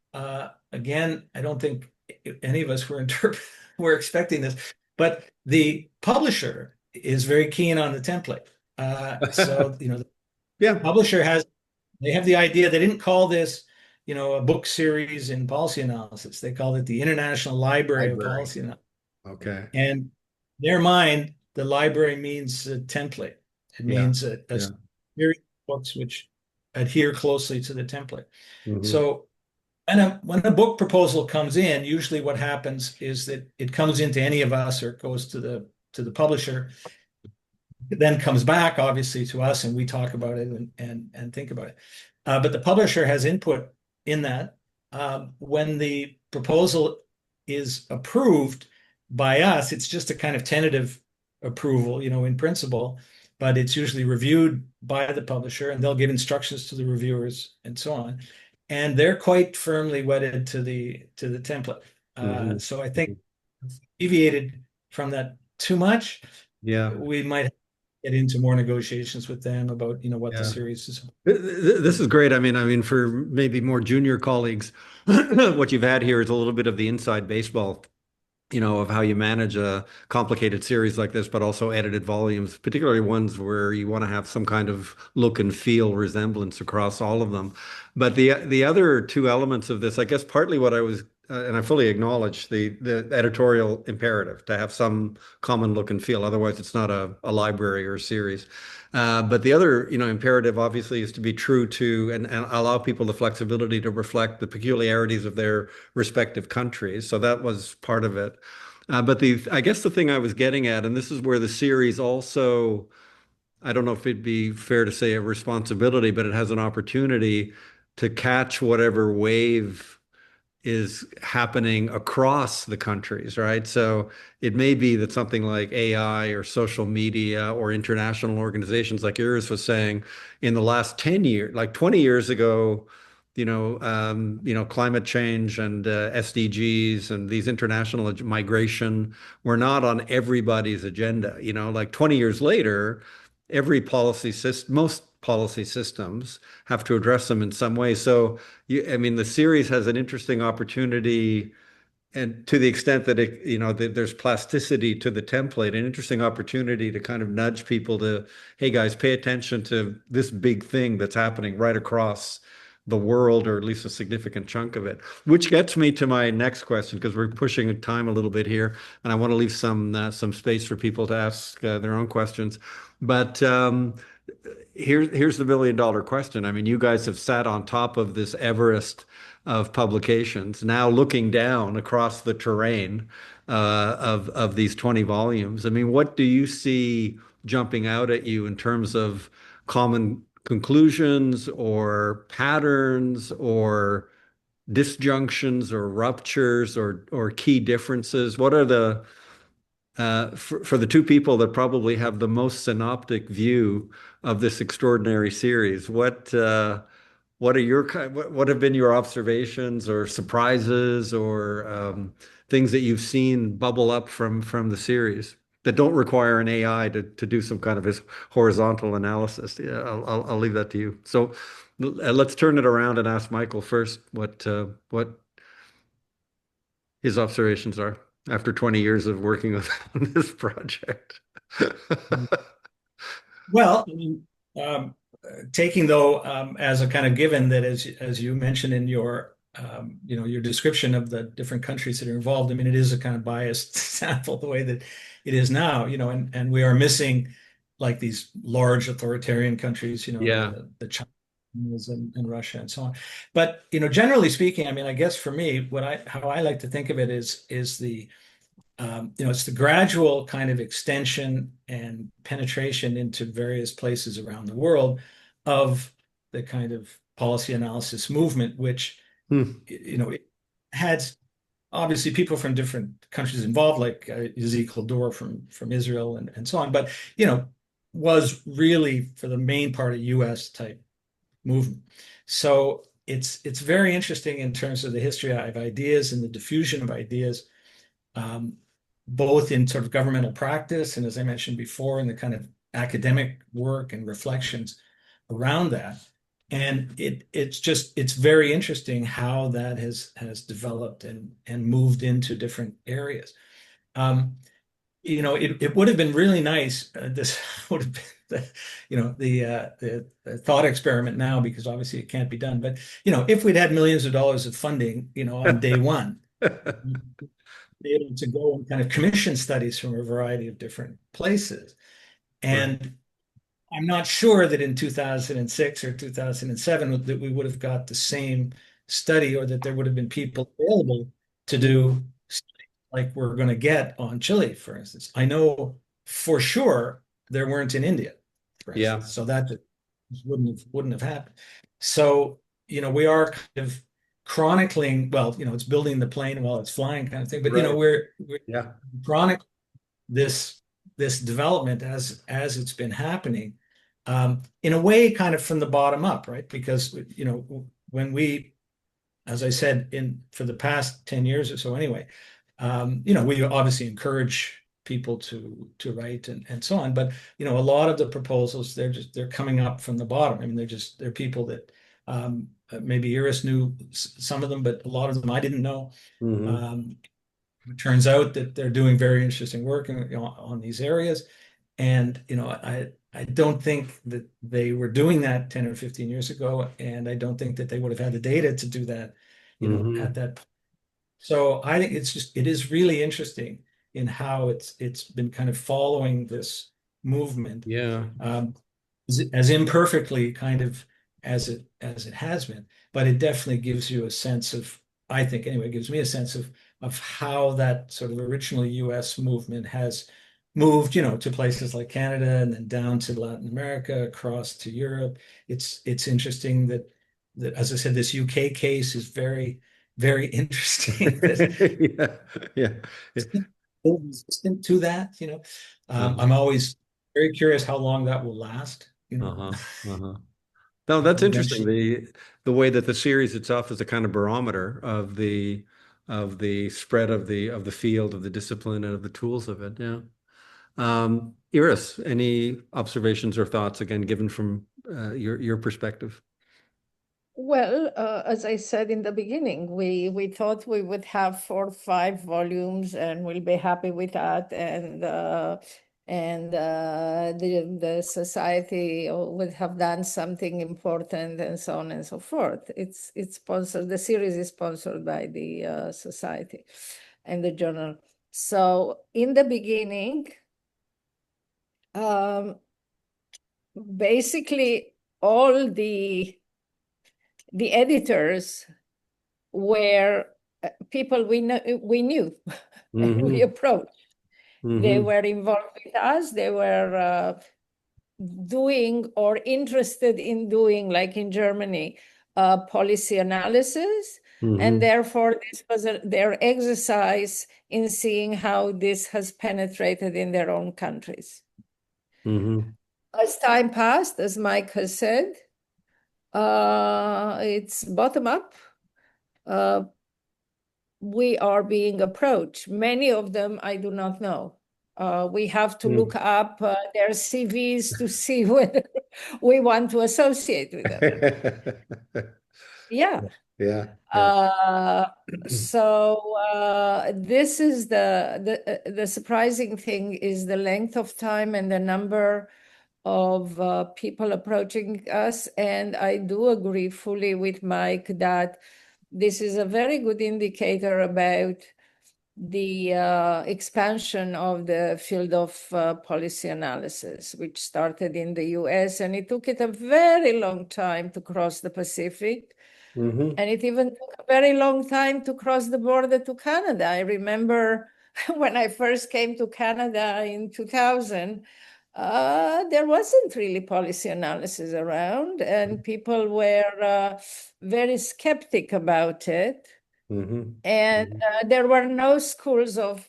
again, I don't think any of us were expecting this, but the publisher is very keen on the template. So, the publisher they have the idea. They didn't call this, a book series in policy analysis. They called it the International Library of Policy Analysis. Okay. And their mind, the library means a template. It means a series of books which adhere closely to the template. So when a book proposal comes in, usually what happens is that it comes into any of us or it goes to the publisher. It then comes back, obviously, to us, and we talk about it and think about it. But the publisher has input in that. When the proposal is approved by us, it's just a kind of tentative approval, in principle, but it's usually reviewed by the publisher and they'll give instructions to the reviewers and so on. And they're quite firmly wedded to the template. So I think deviated from that too much. We might get into more negotiations with them about, what the series is. This is great. I mean, for maybe more junior colleagues, what you've had here is a little bit of the inside baseball, of how you manage a complicated series like this, but also edited volumes, particularly ones where you want to have some kind of look and feel resemblance across all of them. But the other two elements of this, I guess, partly what I was and I fully acknowledge the editorial imperative to have some common look and feel. Otherwise, it's not a library or a series. But the other, imperative obviously is to be true to and allow people the flexibility to reflect the peculiarities of their respective countries. So that was part of it. But I guess the thing I was getting at, and this is where the series also, I don't know if it'd be fair to say a responsibility, but it has an opportunity to catch whatever wave is happening across the countries, right? So it may be that something like AI or social media or international organizations like yours was saying in the last 10 years, like 20 years ago, climate change and SDGs and these international migration were not on everybody's agenda. Like 20 years later, every policy system, most policy systems have to address them in some way. So, I mean, the series has an interesting opportunity, and to the extent that there's plasticity to the template, an interesting opportunity to kind of nudge people to, hey guys, pay attention to this big thing that's happening right across the world, or at least a significant chunk of it. Which gets me to my next question, because we're pushing time a little bit here, and I want to leave some space for people to ask their own questions. But here's the $1 million question. I mean, you guys have sat on top of this Everest of publications, now looking down across the terrain of these 20 volumes. I mean, what do you see jumping out at you in terms of common conclusions or patterns or disjunctions or ruptures or key differences? What are the for the two people that probably have the most synoptic view of this extraordinary series, what are what have been your observations or surprises or things that you've seen bubble up from the series that don't require an AI to do some kind of his horizontal analysis? Yeah, I'll leave that to you. So let's turn it around and ask Michael first what his observations are after 20 years of working on this project. Well, I mean, taking though as a kind of given that as you mentioned in your your description of the different countries that are involved, I mean, it is a kind of biased sample the way that it is now, and we are missing like these large authoritarian countries, Yeah. the Chinese and Russia and so on. But generally speaking, I mean, I guess for me, how I like to think of it is the it's the gradual kind of extension and penetration into various places around the world of the kind of policy analysis movement, which, Hmm. it had obviously people from different countries involved, like Ezekiel Dor from Israel and so on, but, was really for the main part a US type movement. So it's very interesting in terms of the history of ideas and the diffusion of ideas, um, both in sort of governmental practice and, as I mentioned before, in the kind of academic work and reflections around that. And it's very interesting how that has developed and moved into different areas. Um, it would have been really nice. This would have been the thought experiment now, because obviously it can't be done. But if we'd had millions of dollars of funding, on day one, be able to go and kind of commission studies from a variety of different places. Right. And I'm not sure that in 2006 or 2007 that we would have got the same study, or that there would have been people available to do like we're going to get on Chile, for instance. I know for sure there weren't in India, for Yeah. instance. So that just wouldn't have happened. So, we are kind of chronicling, well, it's building the plane while it's flying kind of thing. But, Right. we're Yeah. chronicling this development as it's been happening, in a way kind of from the bottom up, right? Because, when we, as I said, for the past 10 years or so anyway, we obviously encourage people to write and so on. But, a lot of the proposals, they're coming up from the bottom. I mean, they're people that maybe Iris knew some of them, but a lot of them I didn't know. Hmm. It turns out that they're doing very interesting work on these areas. And, I don't think that they were doing that 10 or 15 years ago. And I don't think that they would have had the data to do that, at Hmm. that point. So I think it is really interesting in how it's been kind of following this movement, Yeah. as imperfectly kind of as it has been, but it definitely gives you a sense of, I think anyway, it gives me a sense of how that sort of original US movement has moved, to places like Canada and then down to Latin America, across to Europe. It's interesting that, as I said, this UK case is very, very interesting. That Yeah. Yeah. resistant to that, I'm Uh-huh. always very curious how long that will last, Uh-huh. Uh-huh. No, that's interesting. eventually. The way that the series itself is a kind of barometer of the spread of the field, of the discipline, and of the tools of it. Yeah. Iris, any observations or thoughts, again, given from your perspective? Well, as I said in the beginning, we thought we would have 4 or 5 volumes, and we'll be happy with that, and the society would have done something important, and so on and so forth. It's sponsored. The series is sponsored by the society and the journal. So in the beginning, basically all the editors were people we knew and we approached. They Mm-hmm. were involved with us. They were doing or interested in doing, like in Germany, policy analysis. And therefore, this was their exercise in seeing how this has penetrated in their own countries. Mm-hmm. As time passed, as Mike has said, it's bottom up. We are being approached. Many of them I do not know. We have to look up their CVs to see whether we want to associate with them. Yeah. Yeah. So this is the surprising thing is the length of time and the number of people approaching us. And I do agree fully with Mike that this is a very good indicator about the expansion of the field of policy analysis, which started in the US, and it took it a very long time to cross the Pacific. Mm-hmm. And it even took a very long time to cross the border to Canada. I remember when I first came to Canada in 2000, there wasn't really policy analysis around, and people were very skeptic about it. Mm-hmm. And there were no schools of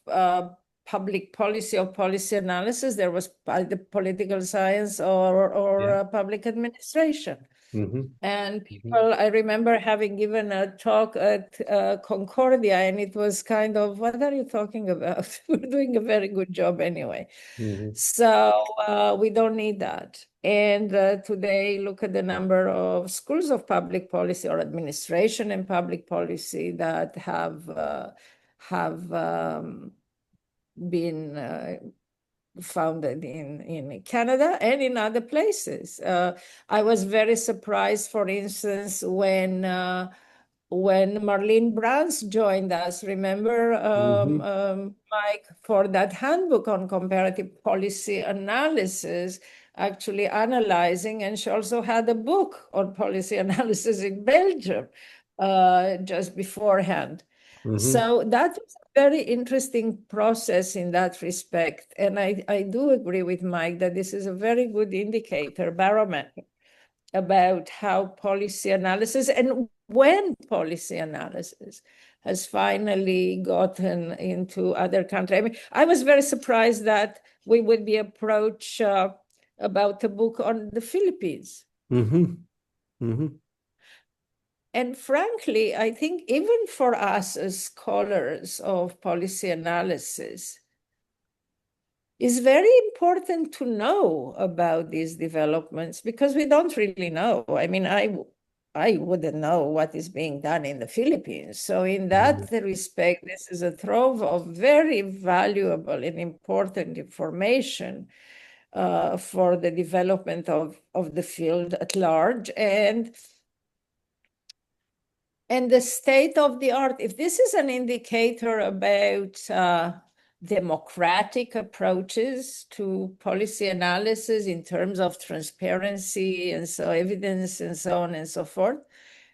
public policy or policy analysis. There was either political science or public administration. Mm-hmm. And people, I remember having given a talk at Concordia, and it was kind of, what are you talking about? We're doing a very good job anyway. Mm-hmm. So we don't need that. And today, look at the number of schools of public policy or administration and public policy that have been founded in Canada and in other places. I was very surprised, for instance, when Marlene Brands joined us, remember, Mike, for that handbook on comparative policy analysis, actually analyzing, and she also had a book on policy analysis in Belgium just beforehand. So that was a very interesting process in that respect. And I do agree with Mike that this is a very good indicator, barometer, about how policy analysis and when policy analysis has finally gotten into other countries. I mean, I was very surprised that we would be approached about a book on the Philippines. And frankly, I think even for us as scholars of policy analysis, it's very important to know about these developments because we don't really know. I mean, I wouldn't know what is being done in the Philippines. So in that respect, this is a trove of very valuable and important information for the development of the field at large. And the state of the art, if this is an indicator about democratic approaches to policy analysis in terms of transparency and so evidence and so on and so forth,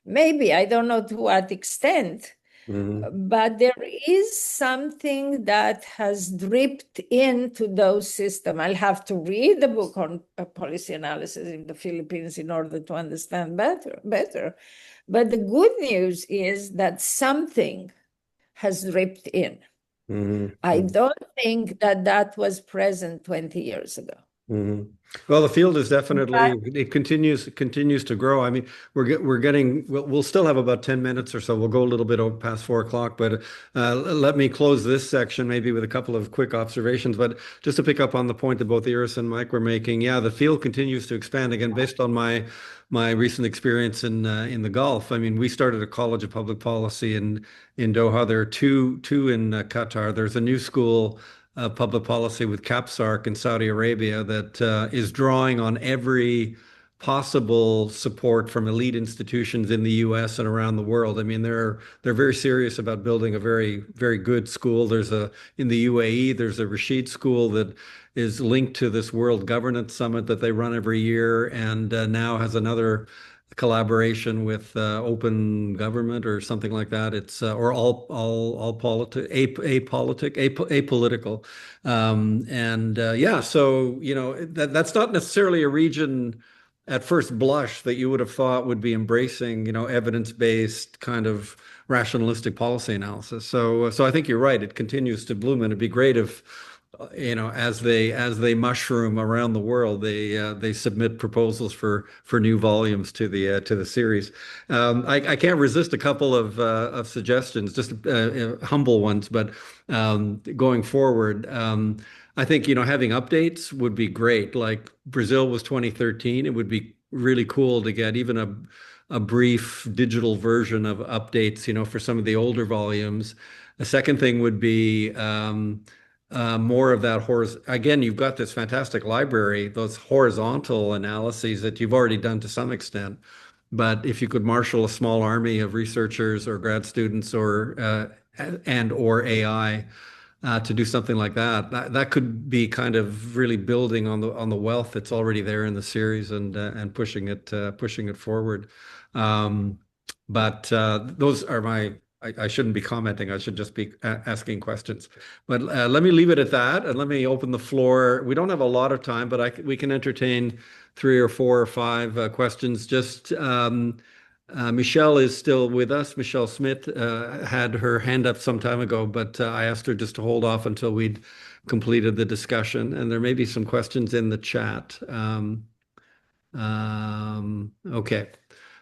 maybe, I don't know to what extent, but there is something that has dripped into those systems. I'll have to read the book on policy analysis in the Philippines in order to understand better. But the good news is that something has dripped in. I don't think that was present 20 years ago. Mhm. Well, the field is definitely it continues to grow. I mean, we're getting we'll still have about 10 minutes or so. We'll go a little bit past 4 o'clock, but let me close this section maybe with a couple of quick observations. But just to pick up on the point that both Iris and Mike were making, yeah, the field continues to expand again based on my recent experience in the Gulf. I mean, we started a College of Public Policy in Doha. There are two in Qatar. There's a new school public policy with CAPSARC in Saudi Arabia that is drawing on every possible support from elite institutions in the US and around the world. I mean, they're very serious about building a very good school. There's a in the UAE, there's a Rashid school that is linked to this World Governance Summit that they run every year, and now has another collaboration with Open Government or something like that. It's or all politic apolitical, and yeah. So that's not necessarily a region at first blush that you would have thought would be embracing evidence-based kind of rationalistic policy analysis. So I think you're right. It continues to bloom, and it'd be great if as they mushroom around the world, they submit proposals for new volumes to the series. I can't resist a couple of suggestions, just humble ones, but going forward, I think having updates would be great. Like Brazil was 2013, it would be really cool to get even a brief digital version of updates, for some of the older volumes. The second thing would be more of that again, you've got this fantastic library, those horizontal analyses that you've already done to some extent. But if you could marshal a small army of researchers or grad students or AI to do something like that could be kind of really building on the wealth that's already there in the series and pushing it forward. Um, but those are I shouldn't be commenting. I should just be asking questions. But let me leave it at that, and let me open the floor. We don't have a lot of time, but we can entertain 3 or 4 or 5 questions. Just Michelle is still with us. Michelle Smith had her hand up some time ago, but I asked her just to hold off until we'd completed the discussion. And there may be some questions in the chat. Okay.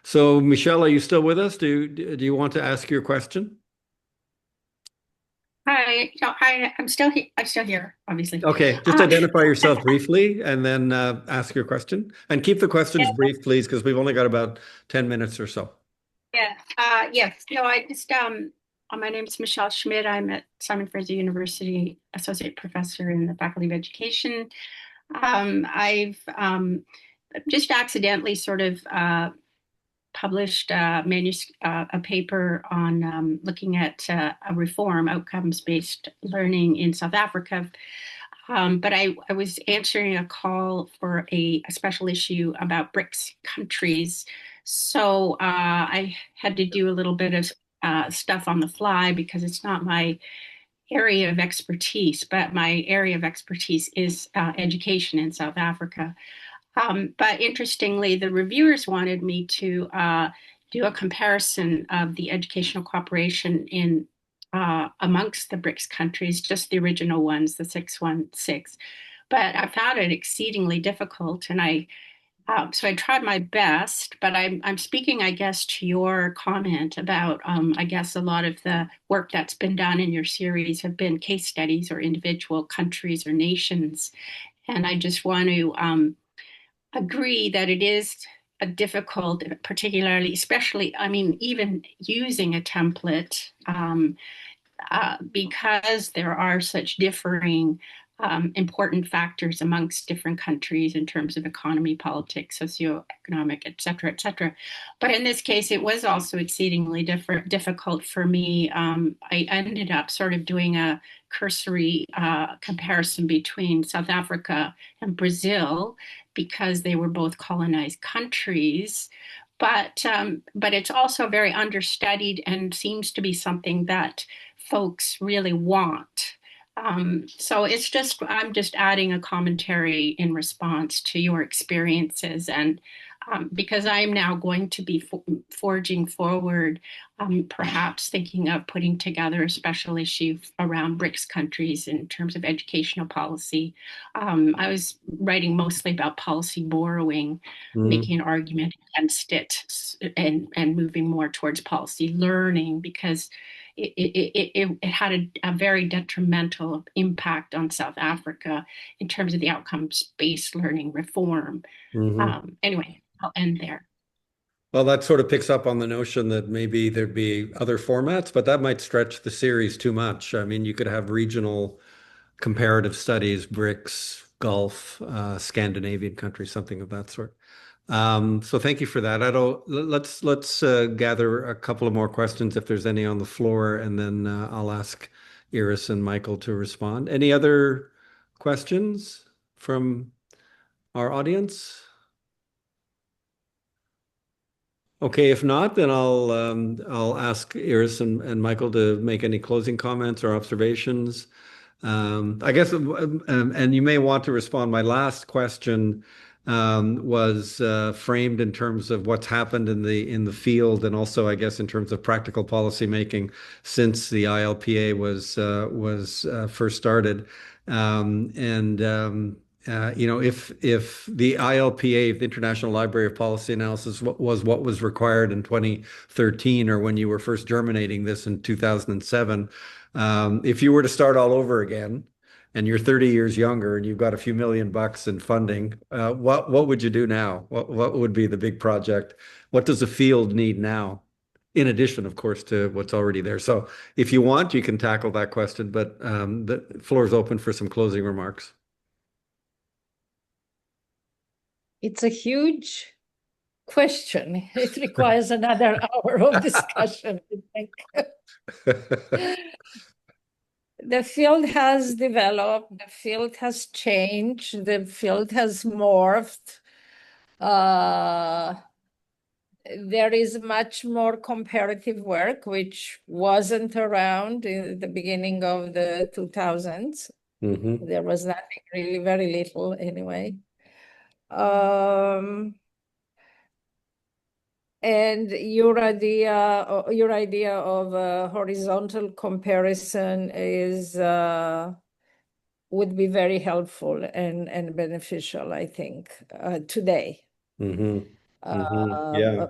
So, Michelle, are you still with us? Do you want to ask your question? Hi, I'm still here. I'm still here, obviously. Okay, just identify yourself briefly and then ask your question. And keep the questions brief, please, because we've only got about 10 minutes or so. Yeah. Yes. No, I just my name is Michelle Schmidt. I'm at Simon Fraser University, associate professor in the Faculty of Education. I've just accidentally sort of published a paper on looking at a reform, outcomes-based learning in South Africa. But I was answering a call for a special issue about BRICS countries. So I had to do a little bit of stuff on the fly because it's not my area of expertise, but my area of expertise is education in South Africa. But interestingly, the reviewers wanted me to do a comparison of the educational cooperation in amongst the BRICS countries, just the original ones, the 616. But I found it exceedingly difficult, and so I tried my best. But I'm speaking, I guess, to your comment about, I guess, a lot of the work that's been done in your series have been case studies or individual countries or nations, and I just want to agree that it is a difficult, particularly, especially, I mean, even using a template, because there are such differing important factors amongst different countries in terms of economy, politics, socioeconomic, et cetera, et cetera. But in this case, it was also exceedingly difficult for me. I ended up sort of doing a cursory comparison between South Africa and Brazil because they were both colonized countries. But it's also very understudied and seems to be something that folks really want. So I'm just adding a commentary in response to your experiences. And because I'm now going to be forging forward, perhaps thinking of putting together a special issue around BRICS countries in terms of educational policy. I was writing mostly about policy borrowing, making an argument against it, and moving more towards policy learning, because it had a very detrimental impact on South Africa in terms of the outcomes-based learning reform. Anyway, I'll end there. Well, that sort of picks up on the notion that maybe there'd be other formats, but that might stretch the series too much. I mean, you could have regional comparative studies, BRICS, Gulf, Scandinavian countries, something of that sort. So thank you for that. I don't, let's gather a couple of more questions if there's any on the floor, and then I'll ask Iris and Michael to respond. Any other questions from our audience? Okay, if not, then I'll ask Iris and Michael to make any closing comments or observations. I guess, and you may want to respond. My last question was framed in terms of what's happened in the field, and also, I guess, in terms of practical policy making since the ILPA was first started. You know, if the ILPA, the International Library of Policy Analysis, was what was required in 2013, or when you were first germinating this in 2007, if you were to start all over again, and you're 30 years younger, and you've got a few $1 million in funding, what would you do now? What would be the big project? What does the field need now? In addition, of course, to what's already there. So, if you want, you can tackle that question, but the floor is open for some closing remarks. It's a huge question. It requires another hour of discussion, I think. The field has developed, the field has changed, the field has morphed. There is much more comparative work, which wasn't around in the beginning of the 2000s. There was nothing, really, very little anyway. And your idea of a horizontal comparison would be very helpful and beneficial, I think, today. Yeah.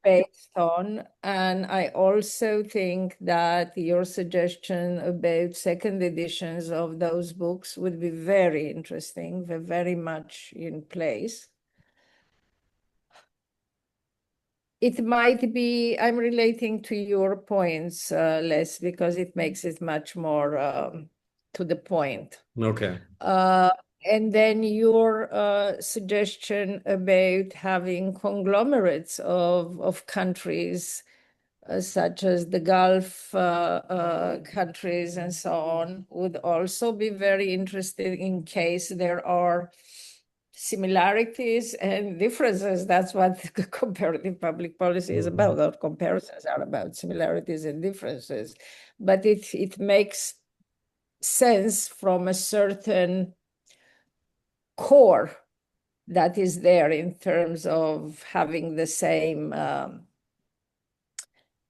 Based on, and I also think that your suggestion about second editions of those books would be very interesting. They're very much in place. It might be, I'm relating to your points, Les, because it makes it much more to the point. Okay. And then your suggestion about having conglomerates of countries, such as the Gulf countries and so on, would also be very interesting in case there are similarities and differences. That's what comparative public policy is about. Our comparisons are about similarities and differences. But it makes sense from a certain core that is there in terms of having the same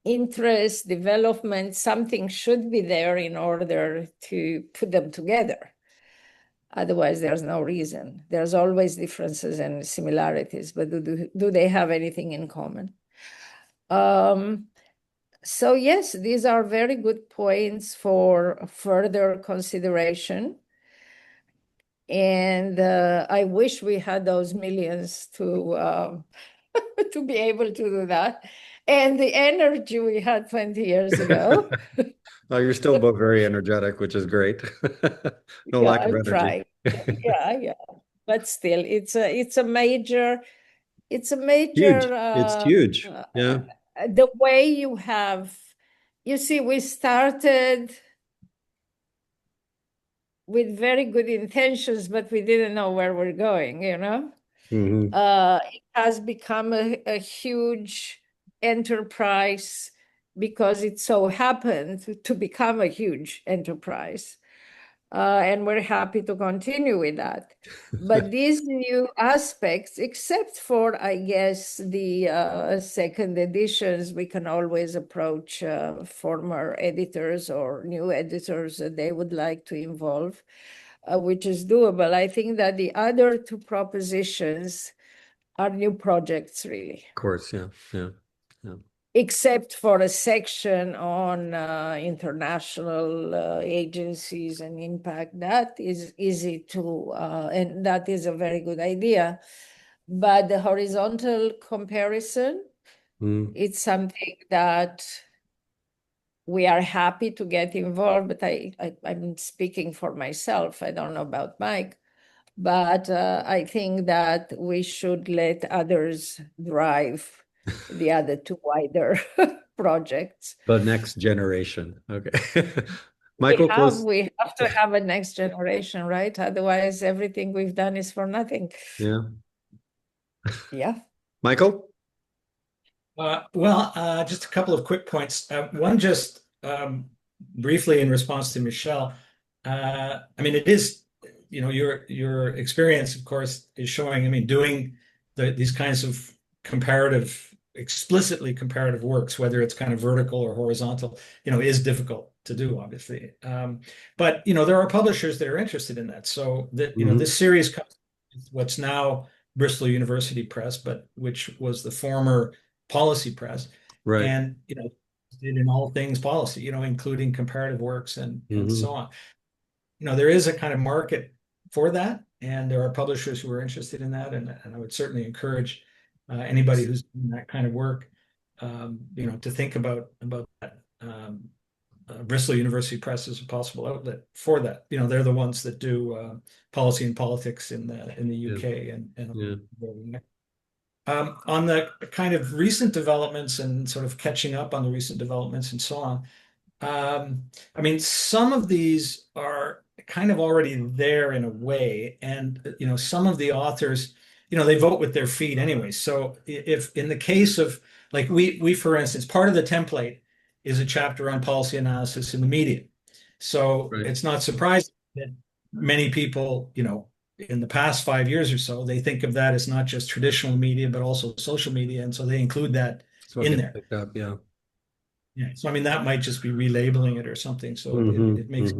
interest, development. Something should be there in order to put them together. Otherwise, there's no reason. There's always differences and similarities, but do they have anything in common? So yes, these are very good points for further consideration. And I wish we had those millions to to be able to do that, and the energy we had 20 years ago. Oh, you're still both very energetic, which is great. No Yeah, lack of I'm energy. trying. Yeah. But still, it's a major. Huge. It's huge. Yeah. The way you have, you see, we started with very good intentions, but we didn't know where we're going, you know? It has become a huge enterprise because it so happened to become a huge enterprise. and we're happy to continue with that. But these new aspects, except for, I guess, the second editions, we can always approach former editors or new editors that they would like to involve, which is doable. I think that the other two propositions are new projects, really. Of course, yeah, yeah, yeah. Except for a section on international agencies and impact. That is easy to, and that is a very good idea. But the horizontal comparison, it's something that we are happy to get involved, but I'm speaking for myself. I don't know about Mike. But I think that we should let others drive the other two wider projects. The next generation. Okay. Michael, close. We have to have a next generation, right? Otherwise, everything we've done is for nothing. Yeah. Yeah. Michael? Well, just a couple of quick points. One, just briefly in response to Michelle. I mean, it is, you know, your experience, of course, is showing. I mean, doing these kinds of explicitly comparative works, whether it's kind of vertical or horizontal, you know, is difficult to do, obviously. But you know, there are publishers that are interested in that. So that, you know, this series comes with what's now Bristol University Press, but which was the former Policy Press, Right. and you know, did in all things policy, you know, including comparative works and so on. You know, there is a kind of market for that, and there are publishers who are interested in that, and I would certainly encourage anybody who's doing that kind of work, you know, to think about that. Bristol University Press is a possible outlet for that. You know, they're the ones that do policy and politics in the UK and on the kind of recent developments and sort of catching up on the recent developments and so on. I mean, some of these are kind of already there in a way, and you know, some of the authors, you know, they vote with their feet anyway. So if in the case of, like, we for instance, part of the template is a chapter on policy analysis in the media. So it's not surprising that many people, you know, in the past 5 years or so, they think of that as not just traditional media, but also social media. And so they include that in there. Yeah. Yeah. So, I mean, that might just be relabeling it or something. So it makes.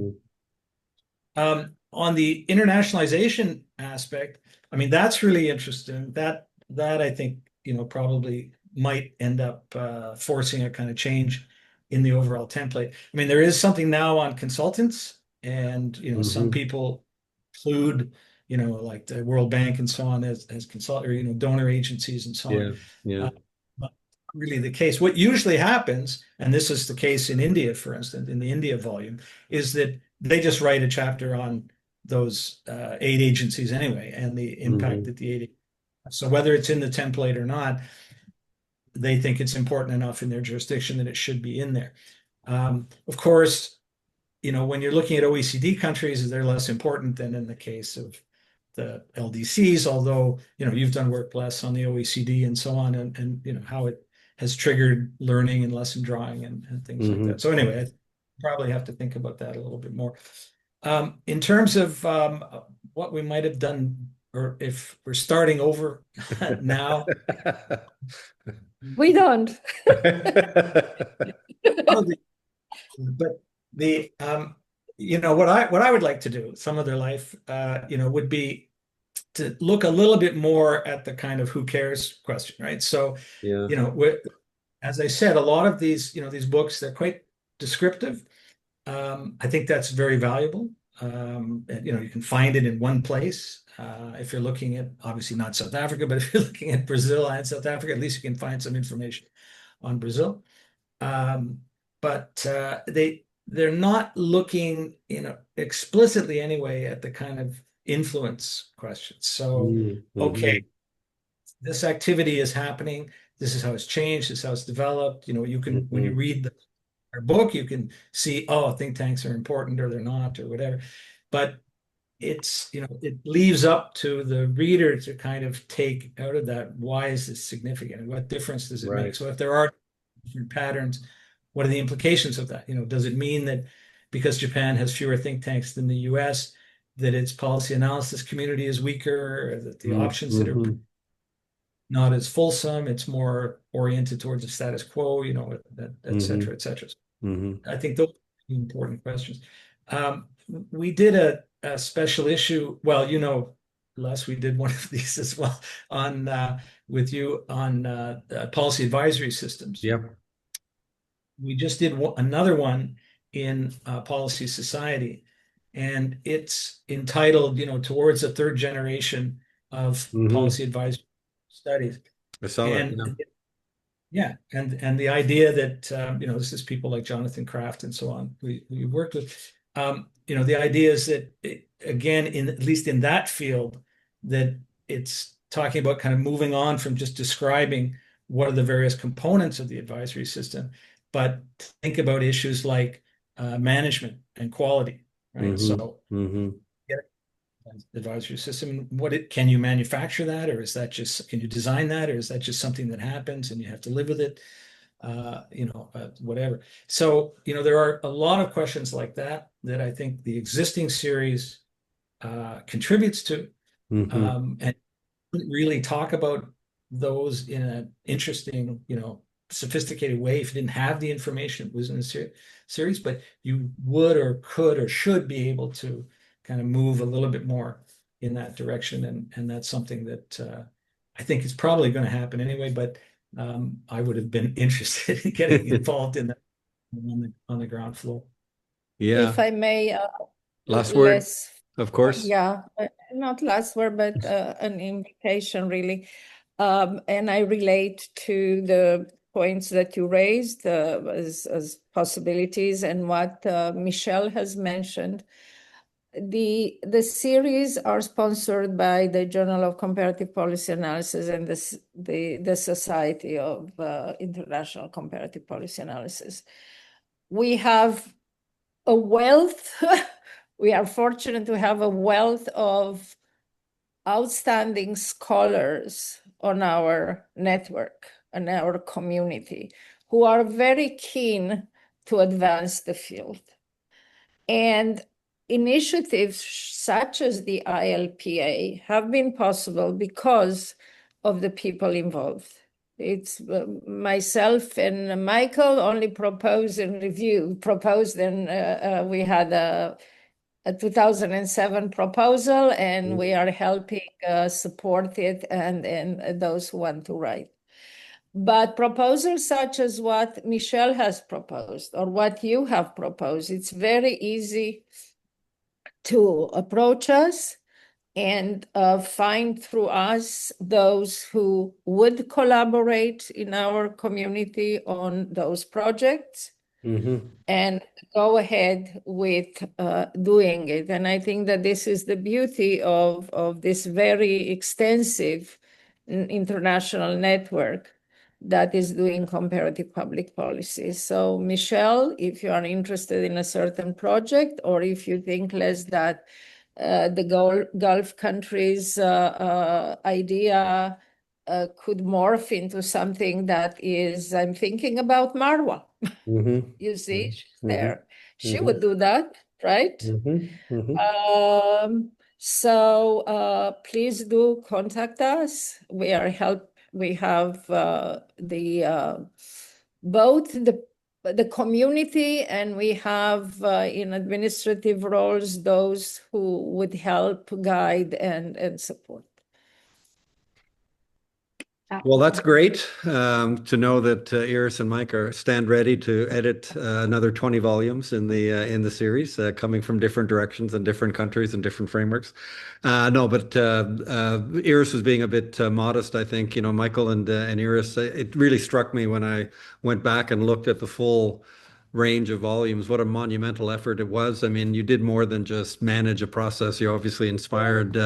On the internationalization aspect, I mean, that's really interesting. That I think, you know, probably might end up forcing a kind of change in the overall template. I mean, there is something now on consultants, and you know, some people include, you know, like the World Bank and so on as consult, or you know, donor agencies and so on. Yeah. But really the case. What usually happens, and this is the case in India, for instance, in the India volume, is that they just write a chapter on those aid agencies anyway, and the impact that the aid. So whether it's in the template or not, they think it's important enough in their jurisdiction that it should be in there. Of course, you know, when you're looking at OECD countries, they're less important than in the case of the LDCs, although, you know, you've done work less on the OECD and so on, and you know, how it has triggered learning and lesson drawing and things like that. So anyway, I probably have to think about that a little bit more. In terms of what we might have done, or if we're starting over now. We don't. But the you know, what I would like to do some other life, you know, would be to look a little bit more at the kind of who cares question, right? So, you know, as I said, a lot of these, you know, these books, they're quite descriptive. I think that's very valuable. And, you know, you can find it in one place. If you're looking at, obviously not South Africa, but if you're looking at Brazil and South Africa, at least you can find some information on Brazil. But they're not looking, you know, explicitly anyway at the kind of influence questions. So, okay, this activity is happening. This is how it's changed. This is how it's developed. You know, you can, when you read our book, you can see, oh, think tanks are important, or they're not, or whatever. But it's, you know, it leaves up to the reader to kind of take out of that, why is this significant and what difference does it make? So if there are different patterns, what are the implications of that? You know, does it mean that because Japan has fewer think tanks than the US, that its policy analysis community is weaker, that the options that are Mhm. not as fulsome, it's more oriented towards the status quo, et cetera, et cetera. Mhm. I think those are important questions. We did a special issue. Well, Les, we did one of these as well on with you on policy advisory systems. Yep. We just did another one in Policy Society, and it's entitled, towards a third generation of policy advisory studies. I saw that. Yeah. And yeah, and the idea that this is people like Jonathan Kraft and so on we worked with. The idea is that again, at least in that field, that it's talking about kind of moving on from just describing what are the various components of the advisory system, but think about issues like management and quality, right? So yeah, advisory system, can you manufacture that, or can you design that, or is that just something that happens and you have to live with it? Whatever. So, there are a lot of questions like that I think the existing series contributes to, and really talk about those in an interesting, sophisticated way if you didn't have the information it was in the series, but you would or could or should be able to kind of move a little bit more in that direction, and that's something that I think is probably going to happen anyway, but I would have been interested in getting involved in that on the ground floor. Yeah. If I may, Last word, less, of course. yeah, not last word, but an invitation really. And I relate to the points that you raised as possibilities and what Michelle has mentioned. The series are sponsored by the Journal of Comparative Policy Analysis and the Society of International Comparative Policy Analysis. We have a wealth, we are fortunate to have a wealth of outstanding scholars on our network and our community who are very keen to advance the field. And initiatives such as the ILPA have been possible because of the people involved. It's myself and Michael only proposed and we had a 2007 proposal, and we are helping support it and those who want to write. But proposals such as what Michelle has proposed or what you have proposed, it's very easy to approach us and find through us those who would collaborate in our community on those projects and go ahead with doing it. And I think that this is the beauty of this very extensive international network that is doing comparative public policy. So Michelle, if you are interested in a certain project, or if you think less that the Gulf countries idea could morph into something that is, I'm thinking about Marwa. You see, she's there. She would do that, right? So please do contact us. We have both the community, and we have in administrative roles those who would help guide and support. Well, that's great to know that Iris and Mike stand ready to edit another 20 volumes in the series, coming from different directions and different countries and different frameworks. No, but Iris was being a bit modest, I think. Michael and Iris, it really struck me when I went back and looked at the full range of volumes, what a monumental effort it was. I mean, you did more than just manage a process. You obviously inspired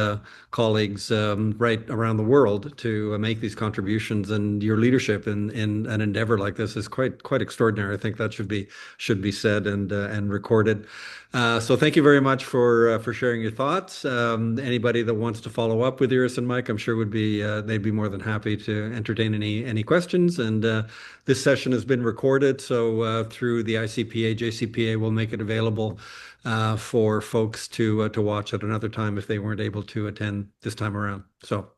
colleagues right around the world to make these contributions, and your leadership in an endeavor like this is quite extraordinary. I think that should be said and recorded. So thank you very much for sharing your thoughts. Anybody that wants to follow up with Iris and Mike, I'm sure they'd be more than happy to entertain any questions. And this session has been recorded, so through the ICPA, JCPA will make it available for folks to watch at another time if they weren't able to attend this time around. So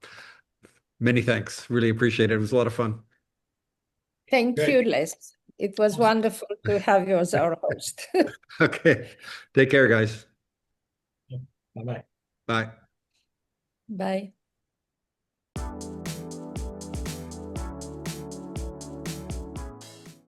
many thanks. Really appreciate it. It was a lot of fun. Thank Great. you, Les. It was wonderful to have you as our host. Okay. Take care, guys. Bye-bye. Bye. Bye.